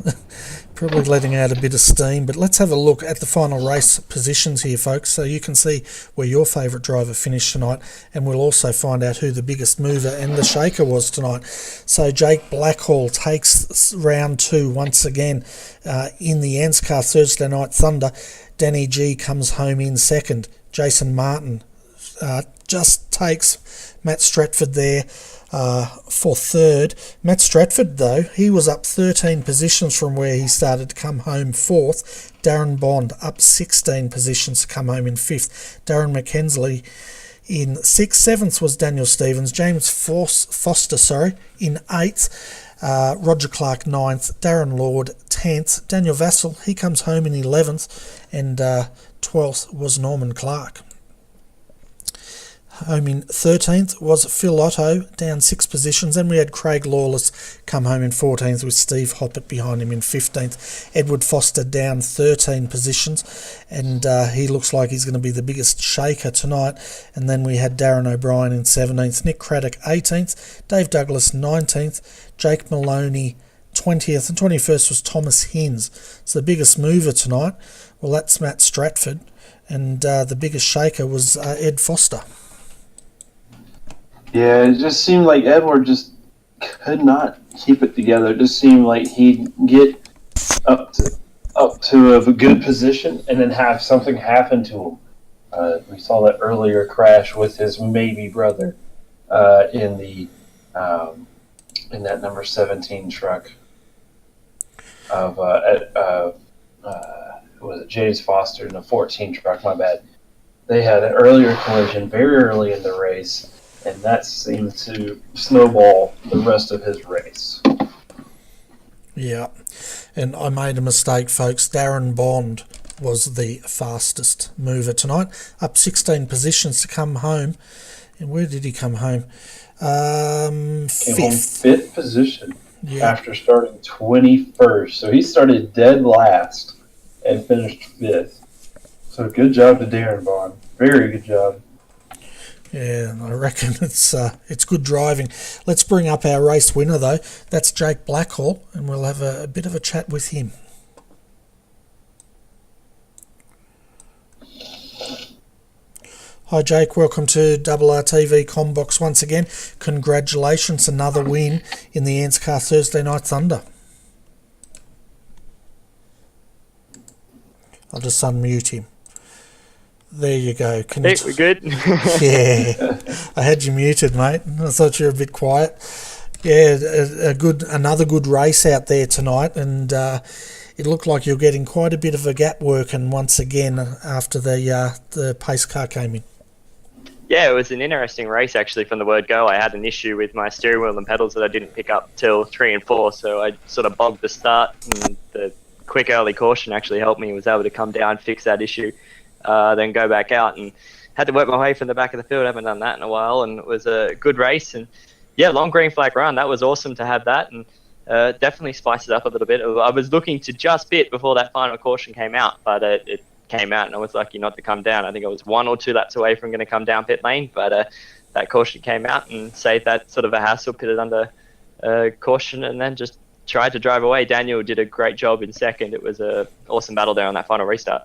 Probably letting out a bit of steam, but let's have a look at the final race positions here, folks, so you can see where your favourite driver finished tonight, and we'll also find out who the biggest mover and the shaker was tonight. So Jake Blackhall takes round 2 once again in the ANZCAR Thursday Night Thunder. Danny G comes home in 2nd. Jason Martin just takes Matt Stratford there for 3rd. Matt Stratford, though, he was up 13 positions from where he started to come home 4th. Darren Bond up 16 positions to come home in 5th. Darren McKenzie in 6th. 7th was Daniel Stevens. James Foster in 8th. Roger Clark 9th. Darren Lord 10th. Daniel Vassal, he comes home in 11th. And 12th was Norman Clark. Home in 13th was Phil Otto, down 6 positions. Then we had Craig Lawless come home in 14th with Steve Hoppett behind him in 15th. Edward Foster down 13 positions, and he looks like he's going to be the biggest shaker tonight. And then we had Darren O'Brien in 17th, Nick Craddock 18th, Dave Douglas 19th, Jake Maloney 20th, and 21st was Thomas Hines. So the biggest mover tonight, well, that's Matt Stratford, and the biggest shaker was Ed Foster. Yeah, it just seemed like Edward just could not keep it together. It just seemed like he'd get up to a good position and then have something happen to him. We saw that earlier crash with his maybe brother in that number 17 truck of was it James Foster in the 14 truck? My bad. They had an earlier collision very early in the race, and that seemed to snowball the rest of his race. Yeah, and I made a mistake, folks. Darren Bond was the fastest mover tonight, up 16 positions to come home. And where did he come home? Came home 5th. position after starting 21st. So he started dead last and finished 5th. So good job to Darren Bond. Very good job. Yeah, I reckon it's good driving. Let's bring up our race winner, though. That's Jake Blackhall, and we'll have a bit of a chat with him. Hi Jake, welcome to RRTV Combox once again. Congratulations, another win in the ANZCAR Thursday Night Thunder. I'll just unmute him. There you go. Hey, we're good. Yeah, I had you muted, mate. I thought you were a bit quiet. Yeah, another good race out there tonight, and it looked like you're getting quite a bit of a gap working once again after the pace car came in. Yeah, it was an interesting race actually from the word go. I had an issue with my steering wheel and pedals that I didn't pick up till 3 and 4, so I sort of bogged the start, and the quick early caution actually helped me. Was able to come down, fix that issue, then go back out, and had to work my way from the back of the field. I haven't done that in a while, and it was a good race. And yeah, long green flag run. That was awesome to have that, and definitely spiced it up a little bit. I was looking to just bit before that final caution came out, but it came out, and I was lucky not to come down. I think I was 1 or 2 laps away from going to come down pit lane, but that caution came out and saved that sort of a hassle, pitted under caution, and then just tried to drive away. Daniel did a great job in second. It was an awesome battle there on that final restart.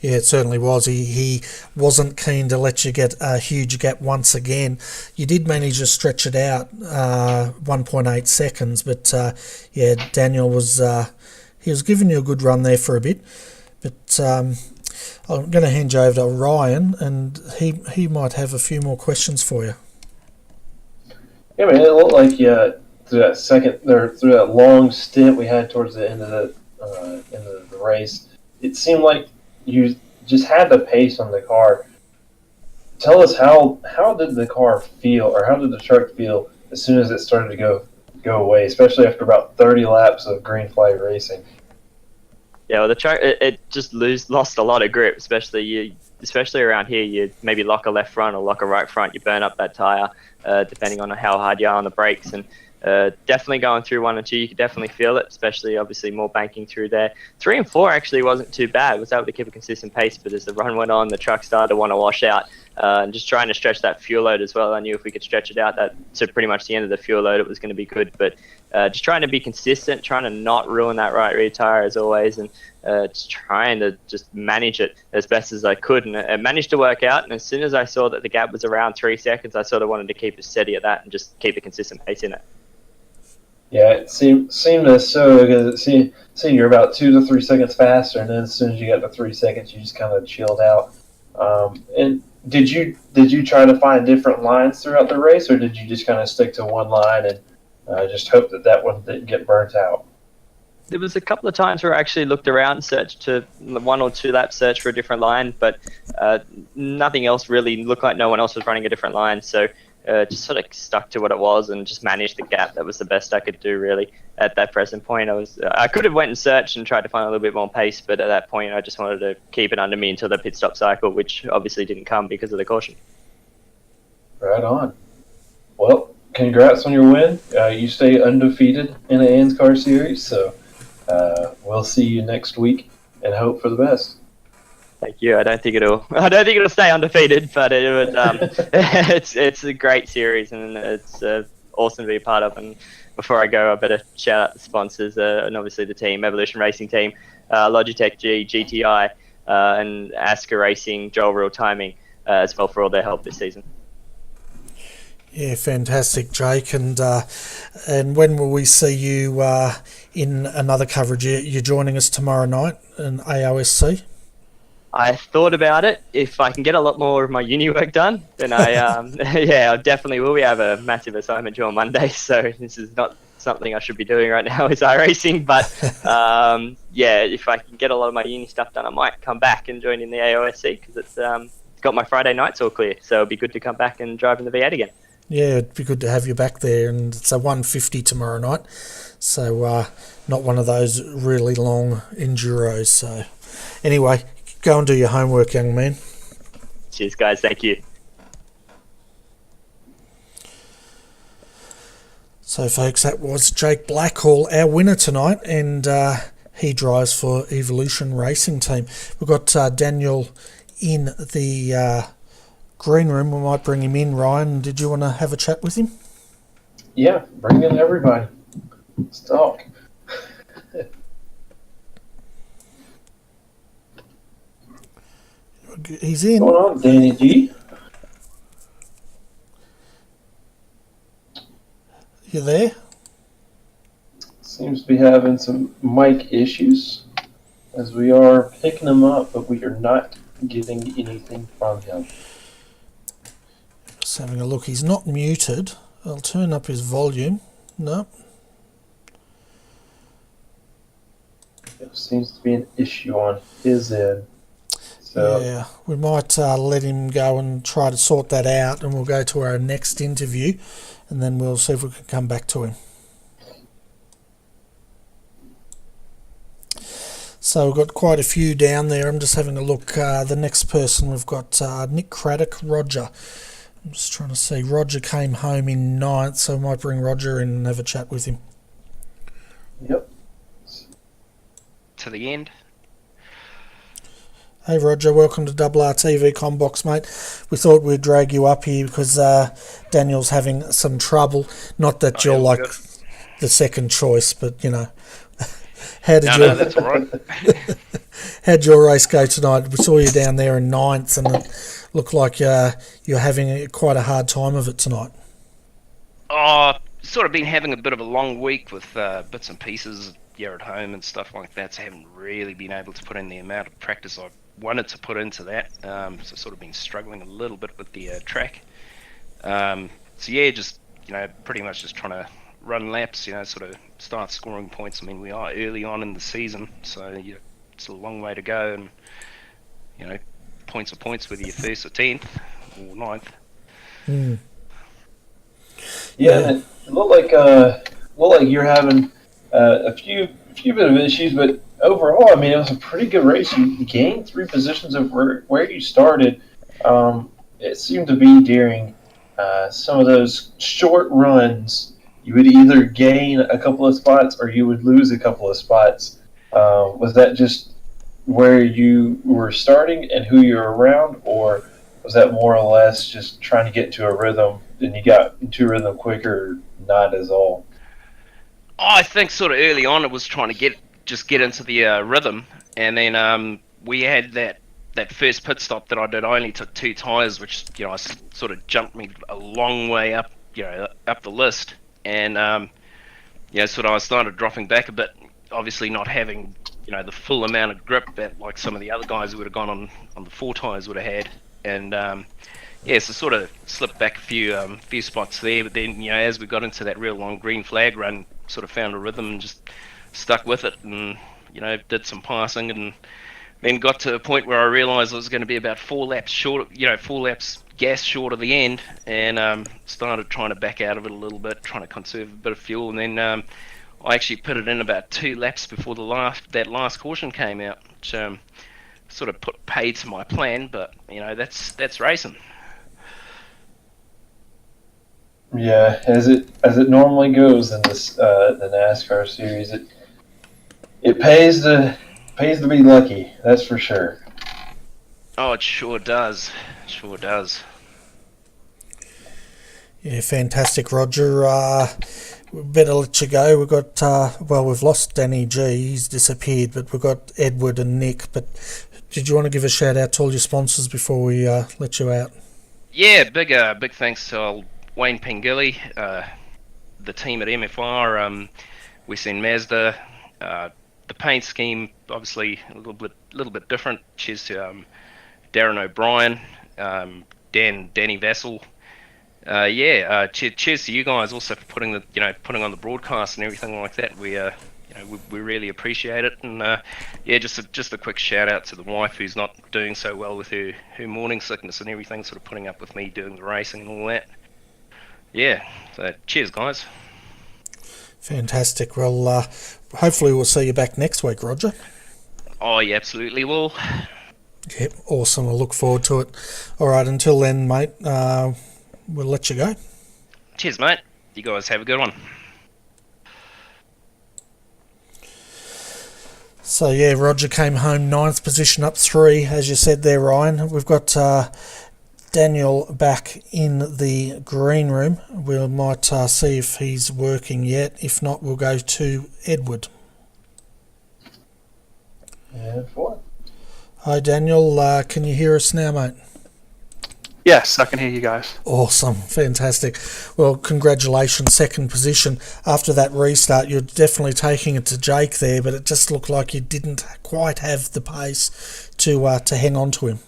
Yeah, it certainly was. He wasn't keen to let you get a huge gap once again. You did manage to stretch it out 1.8 seconds, but yeah, Daniel was he was giving you a good run there for a bit. But I'm going to hand you over to Ryan, and he might have a few more questions for you. Yeah, man, it looked like through that long stint we had towards the end of the race, it seemed like you just had the pace on the car. Tell us how did the car feel, or how did the truck feel as soon as it started to go away, especially after about 30 laps of green flag racing? Yeah, well, the truck it just lost a lot of grip, especially around here. You maybe lock a left front or lock a right front, you burn up that tire, depending on how hard you are on the brakes. And definitely going through 1 and 2, you could definitely feel it, especially obviously more banking through there. 3 and 4 actually wasn't too bad. I was able to keep a consistent pace, but as the run went on, the truck started to want to wash out, and just trying to stretch that fuel load as well. I knew if we could stretch it out to pretty much the end of the fuel load, it was going to be good. But just trying to be consistent, trying to not ruin that right rear tire as always, and just trying to just manage it as best as I could. And it managed to work out. And as soon as I saw that the gap was around 3 seconds, I sort of wanted to keep it steady at that and just keep a consistent pace in it. Yeah, it seemed to so, because it seemed you're about 2 to 3 seconds faster, and then as soon as you got to 3 seconds, you just kind of chilled out. And did you try to find different lines throughout the race, or did you just kind of stick to one line and just hope that one didn't get burnt out? There was a couple of times where I actually looked around, searched to 1 or 2 laps, searched for a different line, but nothing else really looked like no one else was running a different line. So just sort of stuck to what it was and just managed the gap. That was the best I could do really at that present point. I could have went and searched and tried to find a little bit more pace, but at that point I just wanted to keep it under me until the pit stop cycle, which obviously didn't come because of the caution. Right on. Well, congrats on your win. You stay undefeated in the ANZCAR series, so we'll see you next week and hope for the best. Thank you. I don't think it'll stay undefeated, but it's a great series, and it's awesome to be a part of. And before I go, I better shout out the sponsors, and obviously the team, Evolution Racing Team, Logitech G, GTI, and ANZCAR Racing, Joel Real Timing, as well, for all their help this season. Yeah, fantastic, Jake. And when will we see you in another coverage? You're joining us tomorrow night in AOSC? I thought about it. If I can get a lot more of my uni work done, then I definitely will. We have a massive assignment due on Monday, so this is not something I should be doing right now, is iracing. But if I can get a lot of my uni stuff done, I might come back and join in the AOSC, because it's got my Friday nights all clear, so it'd be good to come back and drive in the V8 again. Yeah, it'd be good to have you back there, and it's a 150 tomorrow night, so not one of those really long enduros. So anyway, go and do your homework, young man. Cheers, guys. Thank you. So, folks, that was Jake Blackhall, our winner tonight, and he drives for Evolution Racing Team. We've got Daniel in the green room. We might bring him in. Ryan, did you want to have a chat with him? Yeah, bring in everybody. Let's talk. He's in. What's going on, Danny G? you there? Seems to be having some mic issues as we are picking him up, but we are not getting anything from him. Just having a look. He's not muted. I'll turn up his volume. No. There seems to be an issue on his end. So Yeah, we might let him go and try to sort that out, and we'll go to our next interview, and then we'll see if we can come back to him. So we've got quite a few down there. I'm just having a look. The next person we've got Nick Craddock, Roger. I'm just trying to see. Roger came home in 9th, so I might bring Roger in and have a chat with him. Yep. To the end. Hey Roger, welcome to RRTV Combox, mate. We thought we'd drag you up here because Daniel's having some trouble. Not that you're like the second choice, but you know. How did No, that's all right. How'd your race go tonight? We saw you down there in 9th, and it looked like you're having quite a hard time of it tonight. Oh, sort of been having a bit of a long week with bits and pieces here at home and stuff like that, so I haven't really been able to put in the amount of practice I wanted to put into that. So sort of been struggling a little bit with the track. So yeah, just pretty much just trying to run laps, sort of start scoring points. I mean, we are early on in the season, so it's a long way to go, and points are points whether you're first or 10th or 9th. Mm. Yeah, it looked like you're having a few bit of issues, but overall, I mean, it was a pretty good race. You gained 3 positions of where you started. It seemed to be during some of those short runs, you would either gain a couple of spots or you would lose a couple of spots. Was that just where you were starting and who you're around, or was that more or less just trying to get into a rhythm and you got into a rhythm quicker, not as all? I think sort of early on it was trying to get into the rhythm, and then we had that first pit stop that I did. I only took 2 tyres, which sort of jumped me a long way up up the list, and sort of I started dropping back a bit, obviously not having the full amount of grip that like some of the other guys who would have gone on the 4 tyres would have had, and so sort of slipped back a few spots there, but then as we got into that real long green flag run, sort of found a rhythm and just stuck with it, and did some passing, and then got to a point where I realised I was going to be about 4 laps short, 4 laps gas short of the end, and started trying to back out of it a little bit, trying to conserve a bit of fuel, and then I actually put it in about 2 laps before that last caution came out, which sort of put paid to my plan, but that's racing. Yeah, as it normally goes in this the NASCAR series, it pays to be lucky. That's for sure. Oh, it sure does. Sure does. Yeah, fantastic, Roger. We better let you go. We've got we've lost Danny G. He's disappeared, but we've got Edward and Nick. But did you want to give a shout out to all your sponsors before we let you out? Yeah, big thanks to Wayne Pengilly, the team at MFR, Western Mazda, the paint scheme obviously a little bit different. Cheers to Darren O'Brien, Danny Vassell. Cheers to you guys also for putting on the broadcast and everything like that. We really appreciate it, and just a quick shout out to the wife who's not doing so well with her morning sickness and everything, sort of putting up with me doing the racing and all that. Yeah, so cheers guys. Fantastic. Well, hopefully we'll see you back next week, Roger. Oh, yeah, absolutely will. Yep, awesome. We'll look forward to it. All right, until then, mate, we'll let you go. Cheers, mate. You guys have a good one. So, yeah, Roger came home 9th position, up 3, as you said there, Ryan. We've got Daniel back in the green room. We might see if he's working yet. If not, we'll go to Edward. And 4. Hi, Daniel. Can you hear us now, mate? Yes, I can hear you guys. Awesome, fantastic. Well, congratulations, second position. After that restart, you're definitely taking it to Jake there, but it just looked like you didn't quite have the pace to hang on to him.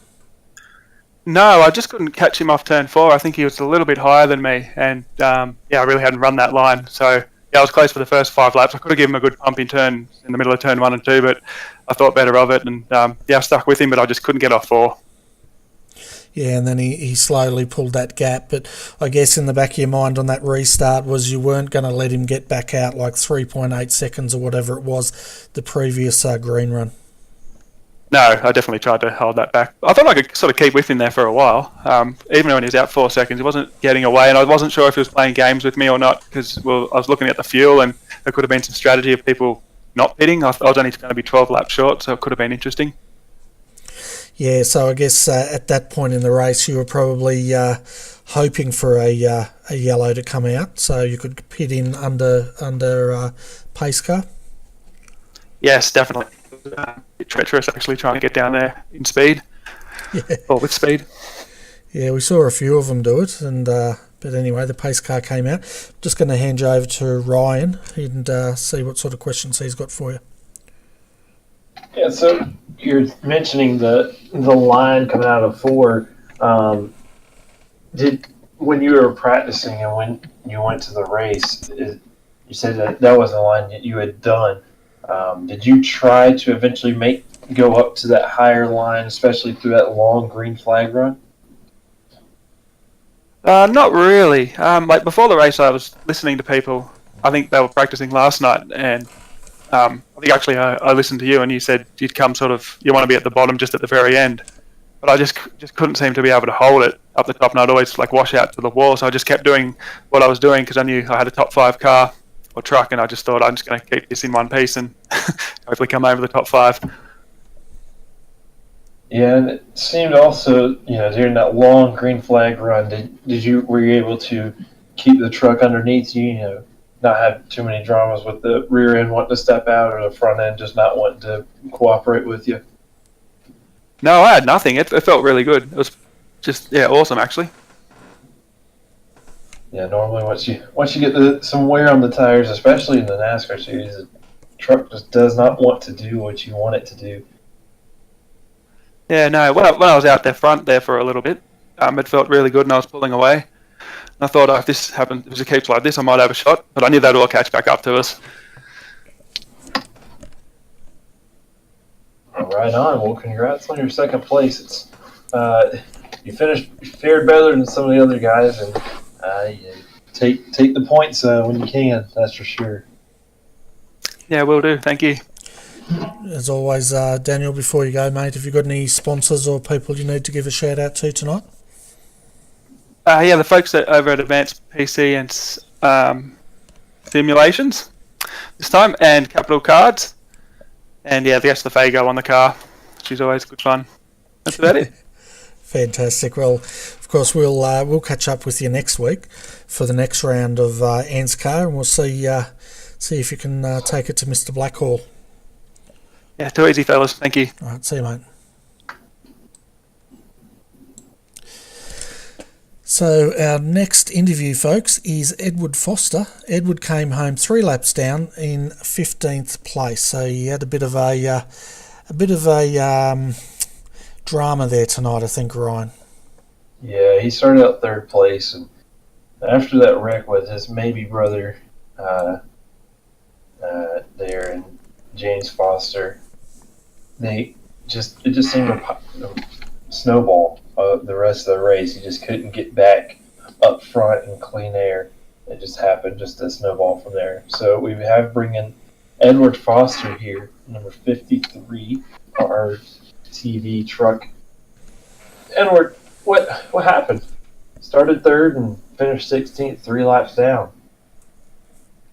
No, I just couldn't catch him off turn 4. I think he was a little bit higher than me, and I really hadn't run that line. So I was close for the first 5 laps. I could have given him a good pumping turn in the middle of turn 1 and 2, but I thought better of it, and I stuck with him, but I just couldn't get off 4. Yeah, and then he slowly pulled that gap, but I guess in the back of your mind on that restart was you weren't going to let him get back out like 3.8 seconds or whatever it was the previous green run. No, I definitely tried to hold that back. I thought I could sort of keep with him there for a while. Even when he was out 4 seconds, he wasn't getting away, and I wasn't sure if he was playing games with me or not, because I was looking at the fuel, and there could have been some strategy of people not pitting. I was only going to be 12 laps short, so it could have been interesting. Yeah, so I guess at that point in the race, you were probably hoping for a yellow to come out, so you could pit in under pace car. Yes, definitely. Treacherous actually trying to get down there in speed, or with speed. Yeah, we saw a few of them do it, and but anyway, the pace car came out. Just going to hand you over to Ryan and see what sort of questions he's got for you. Yeah, so you're mentioning the line coming out of 4. When you were practicing and when you went to the race, you said that was the line that you had done. Did you try to eventually go up to that higher line, especially through that long green flag run? Not really. Like before the race, I was listening to people. I think they were practicing last night, and I think actually I listened to you, and you said you'd come you want to be at the bottom just at the very end. But I just couldn't seem to be able to hold it up the top, and I'd always like wash out to the wall. So I just kept doing what I was doing because I knew I had a top 5 car or truck, and I just thought I'm just going to keep this in one piece and hopefully come over the top 5. Yeah, and it seemed also, during that long green flag run, were you able to keep the truck underneath you, not have too many dramas with the rear end wanting to step out or the front end just not wanting to cooperate with you? No, I had nothing. It felt really good. It was just awesome actually. Yeah, normally once you get some wear on the tires, especially in the NASCAR series, the truck just does not want to do what you want it to do. Yeah, no. When I was out there front there for a little bit, it felt really good, and I was pulling away. And I thought, if this happens, if it keeps like this, I might have a shot. But I knew that would all catch back up to us. Right on. Well, congrats on your second place. You fared better than some of the other guys, and you take the points when you can. That's for sure. Yeah, will do. Thank you. As always, Daniel, before you go, mate, have you got any sponsors or people you need to give a shout out to tonight? The folks over at Advanced PC and Simulations this time, and Capital Cards, and the Fago on the car. She's always good fun. That's about it. Fantastic. Well, of course, we'll catch up with you next week for the next round of ANZCAR, and we'll see if you can take it to Mr. Blackhall. Yeah, too easy, fellas. Thank you. All right, see you, mate. So our next interview, folks, is Edward Foster. Edward came home 3 laps down in 15th place, so he had a bit of a drama there tonight, I think, Ryan. Yeah, he started out 3rd place, and after that wreck with his maybe brother there and James Foster, it just seemed to snowball the rest of the race. He just couldn't get back up front in clean air. It just happened, just a snowball from there. So we have bringing Edward Foster here, number 53, our TV truck. Edward, what happened? Started 3rd and finished 16th, 3 laps down.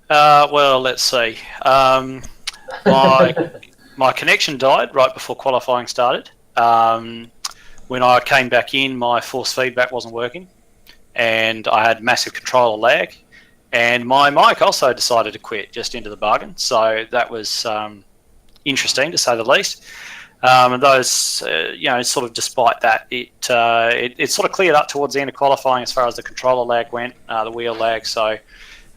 Well, let's see. My connection died right before qualifying started. When I came back in, my force feedback wasn't working, and I had massive controller lag. And my mic also decided to quit just into the bargain. So that was interesting, to say the least. And those, sort of despite that, it sort of cleared up towards the end of qualifying as far as the controller lag went, the wheel lag. So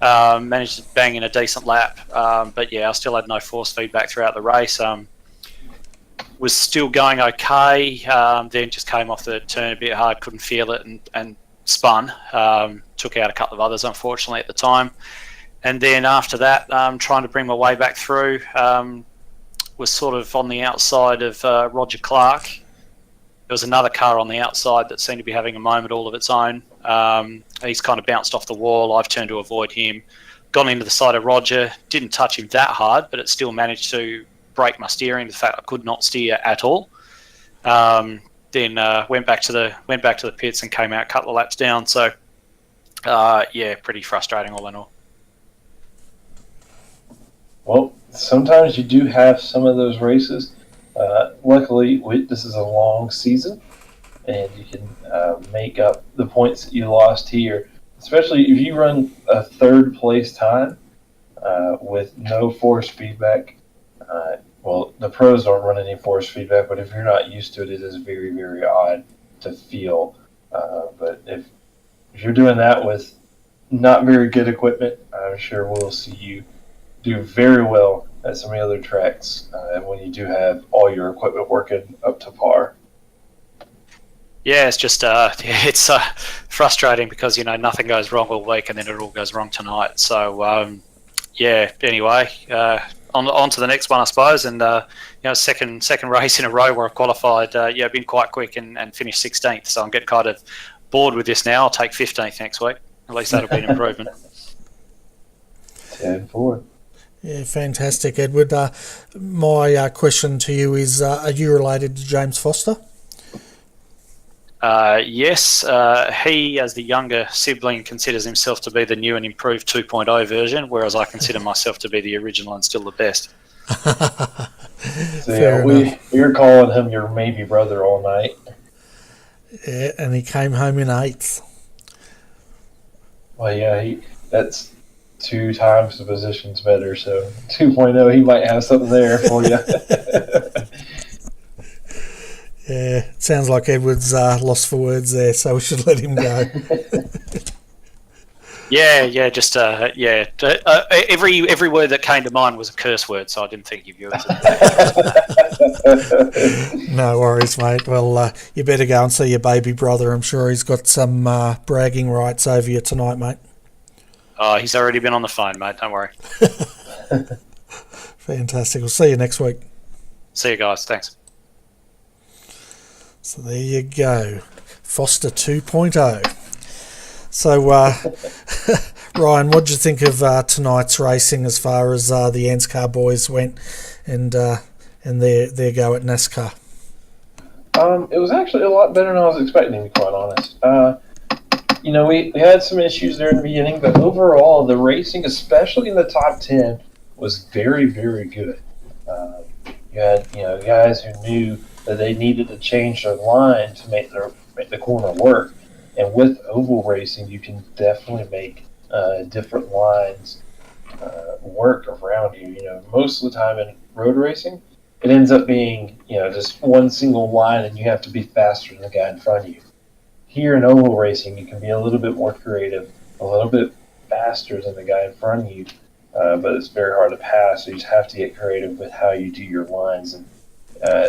managed to bang in a decent lap. But yeah, I still had no force feedback throughout the race. Was still going okay. Then just came off the turn a bit hard, couldn't feel it, and spun. Took out a couple of others, unfortunately, at the time. And then after that, trying to bring my way back through, was sort of on the outside of Roger Clark. There was another car on the outside that seemed to be having a moment all of its own. He's kind of bounced off the wall. I've turned to avoid him. Gone into the side of Roger. Didn't touch him that hard, but it still managed to break my steering. The fact I could not steer at all. Then went back to the pits and came out a couple of laps down. So pretty frustrating all in all. Well, sometimes you do have some of those races. Luckily, this is a long season, and you can make up the points that you lost here. Especially if you run a third place time with no force feedback. Well, the pros don't run any force feedback, but if you're not used to it, it is very, very odd to feel. But if you're doing that with not very good equipment, I'm sure we'll see you do very well at some of the other tracks when you do have all your equipment working up to par. Yeah, it's just it's frustrating because nothing goes wrong all week and then it all goes wrong tonight. So anyway, on to the next one, I suppose. And second race in a row where I've qualified. Been quite quick and finished 16th. So I'm getting kind of bored with this now. I'll take 15th next week. At least that'll be an improvement. 10-4. Yeah, fantastic, Edward. My question to you is, are you related to James Foster? Yes. He, as the younger sibling, considers himself to be the new and improved 2.0 version, whereas I consider myself to be the original and still the best. So we're calling him your maybe brother all night. Yeah, and he came home in 8th. Well, yeah, that's 2 times the positions better, so 2.0, he might have something there for you. Yeah, it sounds like Edward's lost for words there, so we should let him go. Every word that came to mind was a curse word, so I didn't think of you as No worries, mate. Well, you better go and see your baby brother. I'm sure he's got some bragging rights over you tonight, mate. Oh, he's already been on the phone, mate. Don't worry. Fantastic. We'll see you next week. See you guys. Thanks. So there you go. Foster 2.0. So, Ryan, what did you think of tonight's racing as far as the ANZCAR boys went and their go at NASCAR? It was actually a lot better than I was expecting, to be quite honest. We had some issues there in the beginning, but overall, the racing, especially in the top 10, was very, very good. You had guys who knew that they needed to change their line to make the corner work. And with oval racing, you can definitely make different lines work around you. Most of the time in road racing, it ends up being just one single line, and you have to be faster than the guy in front of you. Here in oval racing, you can be a little bit more creative, a little bit faster than the guy in front of you, but it's very hard to pass. So you just have to get creative with how you do your lines. And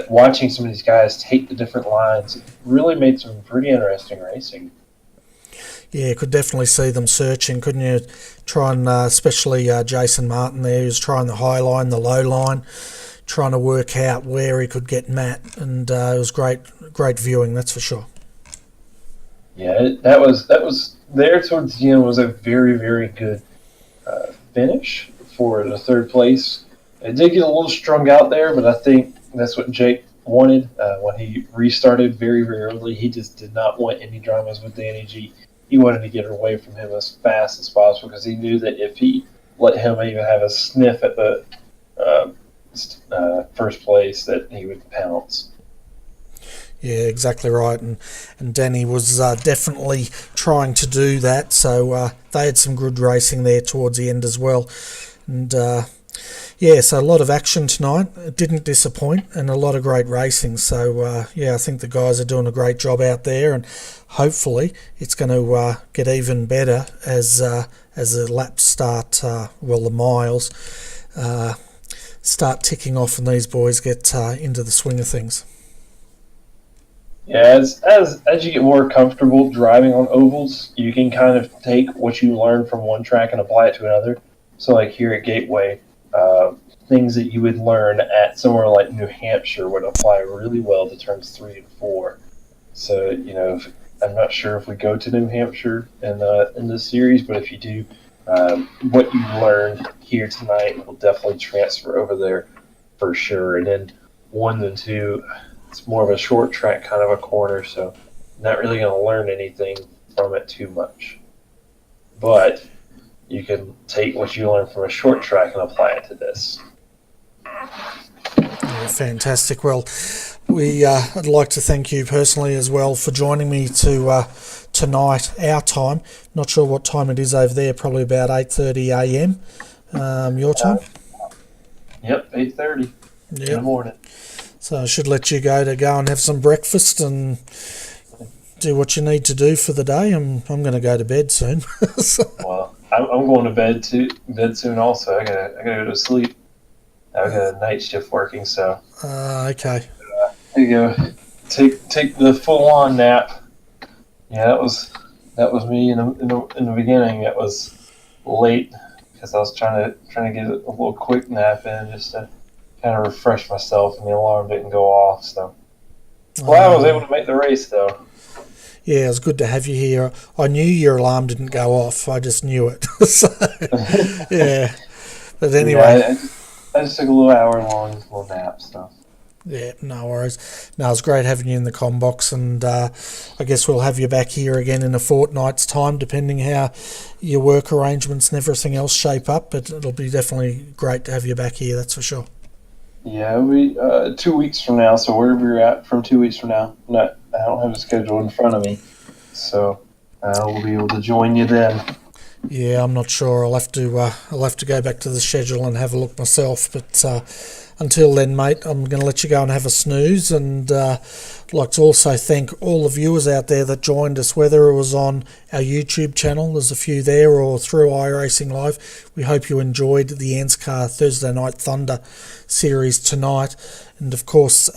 watching some of these guys take the different lines, it really made some pretty interesting racing. Yeah, could definitely see them searching, couldn't you? Trying, especially Jason Martin there, who's trying the high line, the low line, trying to work out where he could get Matt, and it was great viewing, that's for sure. Yeah, that was there towards the end was a very, very good finish for the third place. It did get a little strung out there, but I think that's what Jake wanted when he restarted very, very early. He just did not want any dramas with Danny G. He wanted to get away from him as fast as possible because he knew that if he let him even have a sniff at the first place, that he would pounce. Yeah, exactly right, and Danny was definitely trying to do that, so they had some good racing there towards the end as well. And Yeah, so a lot of action tonight. It didn't disappoint, and a lot of great racing. So yeah, I think the guys are doing a great job out there, and hopefully it's going to get even better as the laps start. The miles start ticking off, and these boys get into the swing of things. Yeah, as you get more comfortable driving on ovals, you can kind of take what you learn from one track and apply it to another. So, like here at Gateway, things that you would learn at somewhere like New Hampshire would apply really well to turns 3 and 4. So, I'm not sure if we go to New Hampshire in this series, but if you do, what you learned here tonight will definitely transfer over there for sure. And then 1 and 2. It's more of a short track, kind of a corner, so not really going to learn anything from it too much. But you can take what you learn from a short track and apply it to this. Yeah, fantastic. Well, I'd like to thank you personally as well for joining me tonight, our time. Not sure what time it is over there, probably about 8:30 a.m. Your time? Yep, 8:30 in the morning. So I should let you go and have some breakfast and do what you need to do for the day. I'm going to go to bed soon. Well, I'm going to bed soon also. I gotta go to sleep. I've got a night shift working, so. Okay. There you go. Take the full on nap. Yeah, that was me in the beginning. It was late because I was trying to get a little quick nap in just to kind of refresh myself, and the alarm didn't go off. So, I was able to make the race, though. Yeah, it was good to have you here. I knew your alarm didn't go off. I just knew it. So, yeah. But anyway. Yeah, I just took a little hour-long little nap, so. Yeah, no worries. No, it's great having you in the comm box, and I guess we'll have you back here again in a fortnight's time, depending how your work arrangements and everything else shape up. But it'll be definitely great to have you back here, that's for sure. Yeah, we 2 weeks from now. So wherever you're at from 2 weeks from now, I don't have a schedule in front of me, so we'll be able to join you then. Yeah, I'm not sure. I'll have to go back to the schedule and have a look myself. But until then, mate, I'm going to let you go and have a snooze. And I'd like to also thank all the viewers out there that joined us, whether it was on our YouTube channel, there's a few there, or through iRacing Live. We hope you enjoyed the ANZCAR Thursday Night Thunder series tonight. And of course,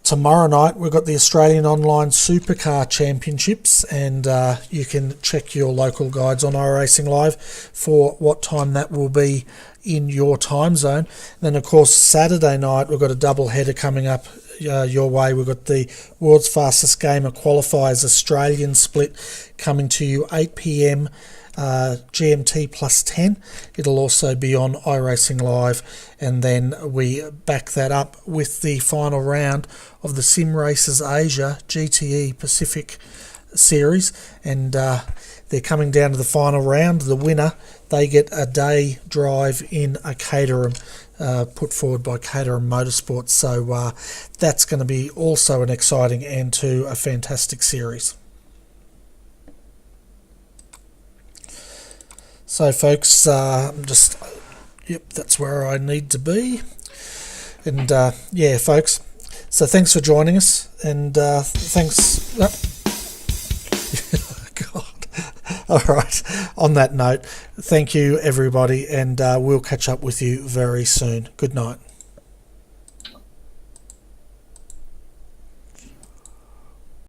tomorrow night we've got the Australian Online Supercar Championships, and you can check your local guides on iRacing Live for what time that will be in your time zone. And then of course Saturday night we've got a double header coming up your way. We've got the World's Fastest Gamer Qualifiers Australian split coming to you 8 p.m. GMT plus 10. It'll also be on iRacing Live, and then we back that up with the final round of the Sim Racers Asia GTE Pacific Series, and they're coming down to the final round. The winner, they get a day drive in a Caterham put forward by Caterham Motosports. So that's going to be also an exciting end to a fantastic series. So folks, yep, that's where I need to be. And yeah, folks, so thanks for joining us, and thanks. God. All right, on that note, thank you everybody, and we'll catch up with you very soon. Good night.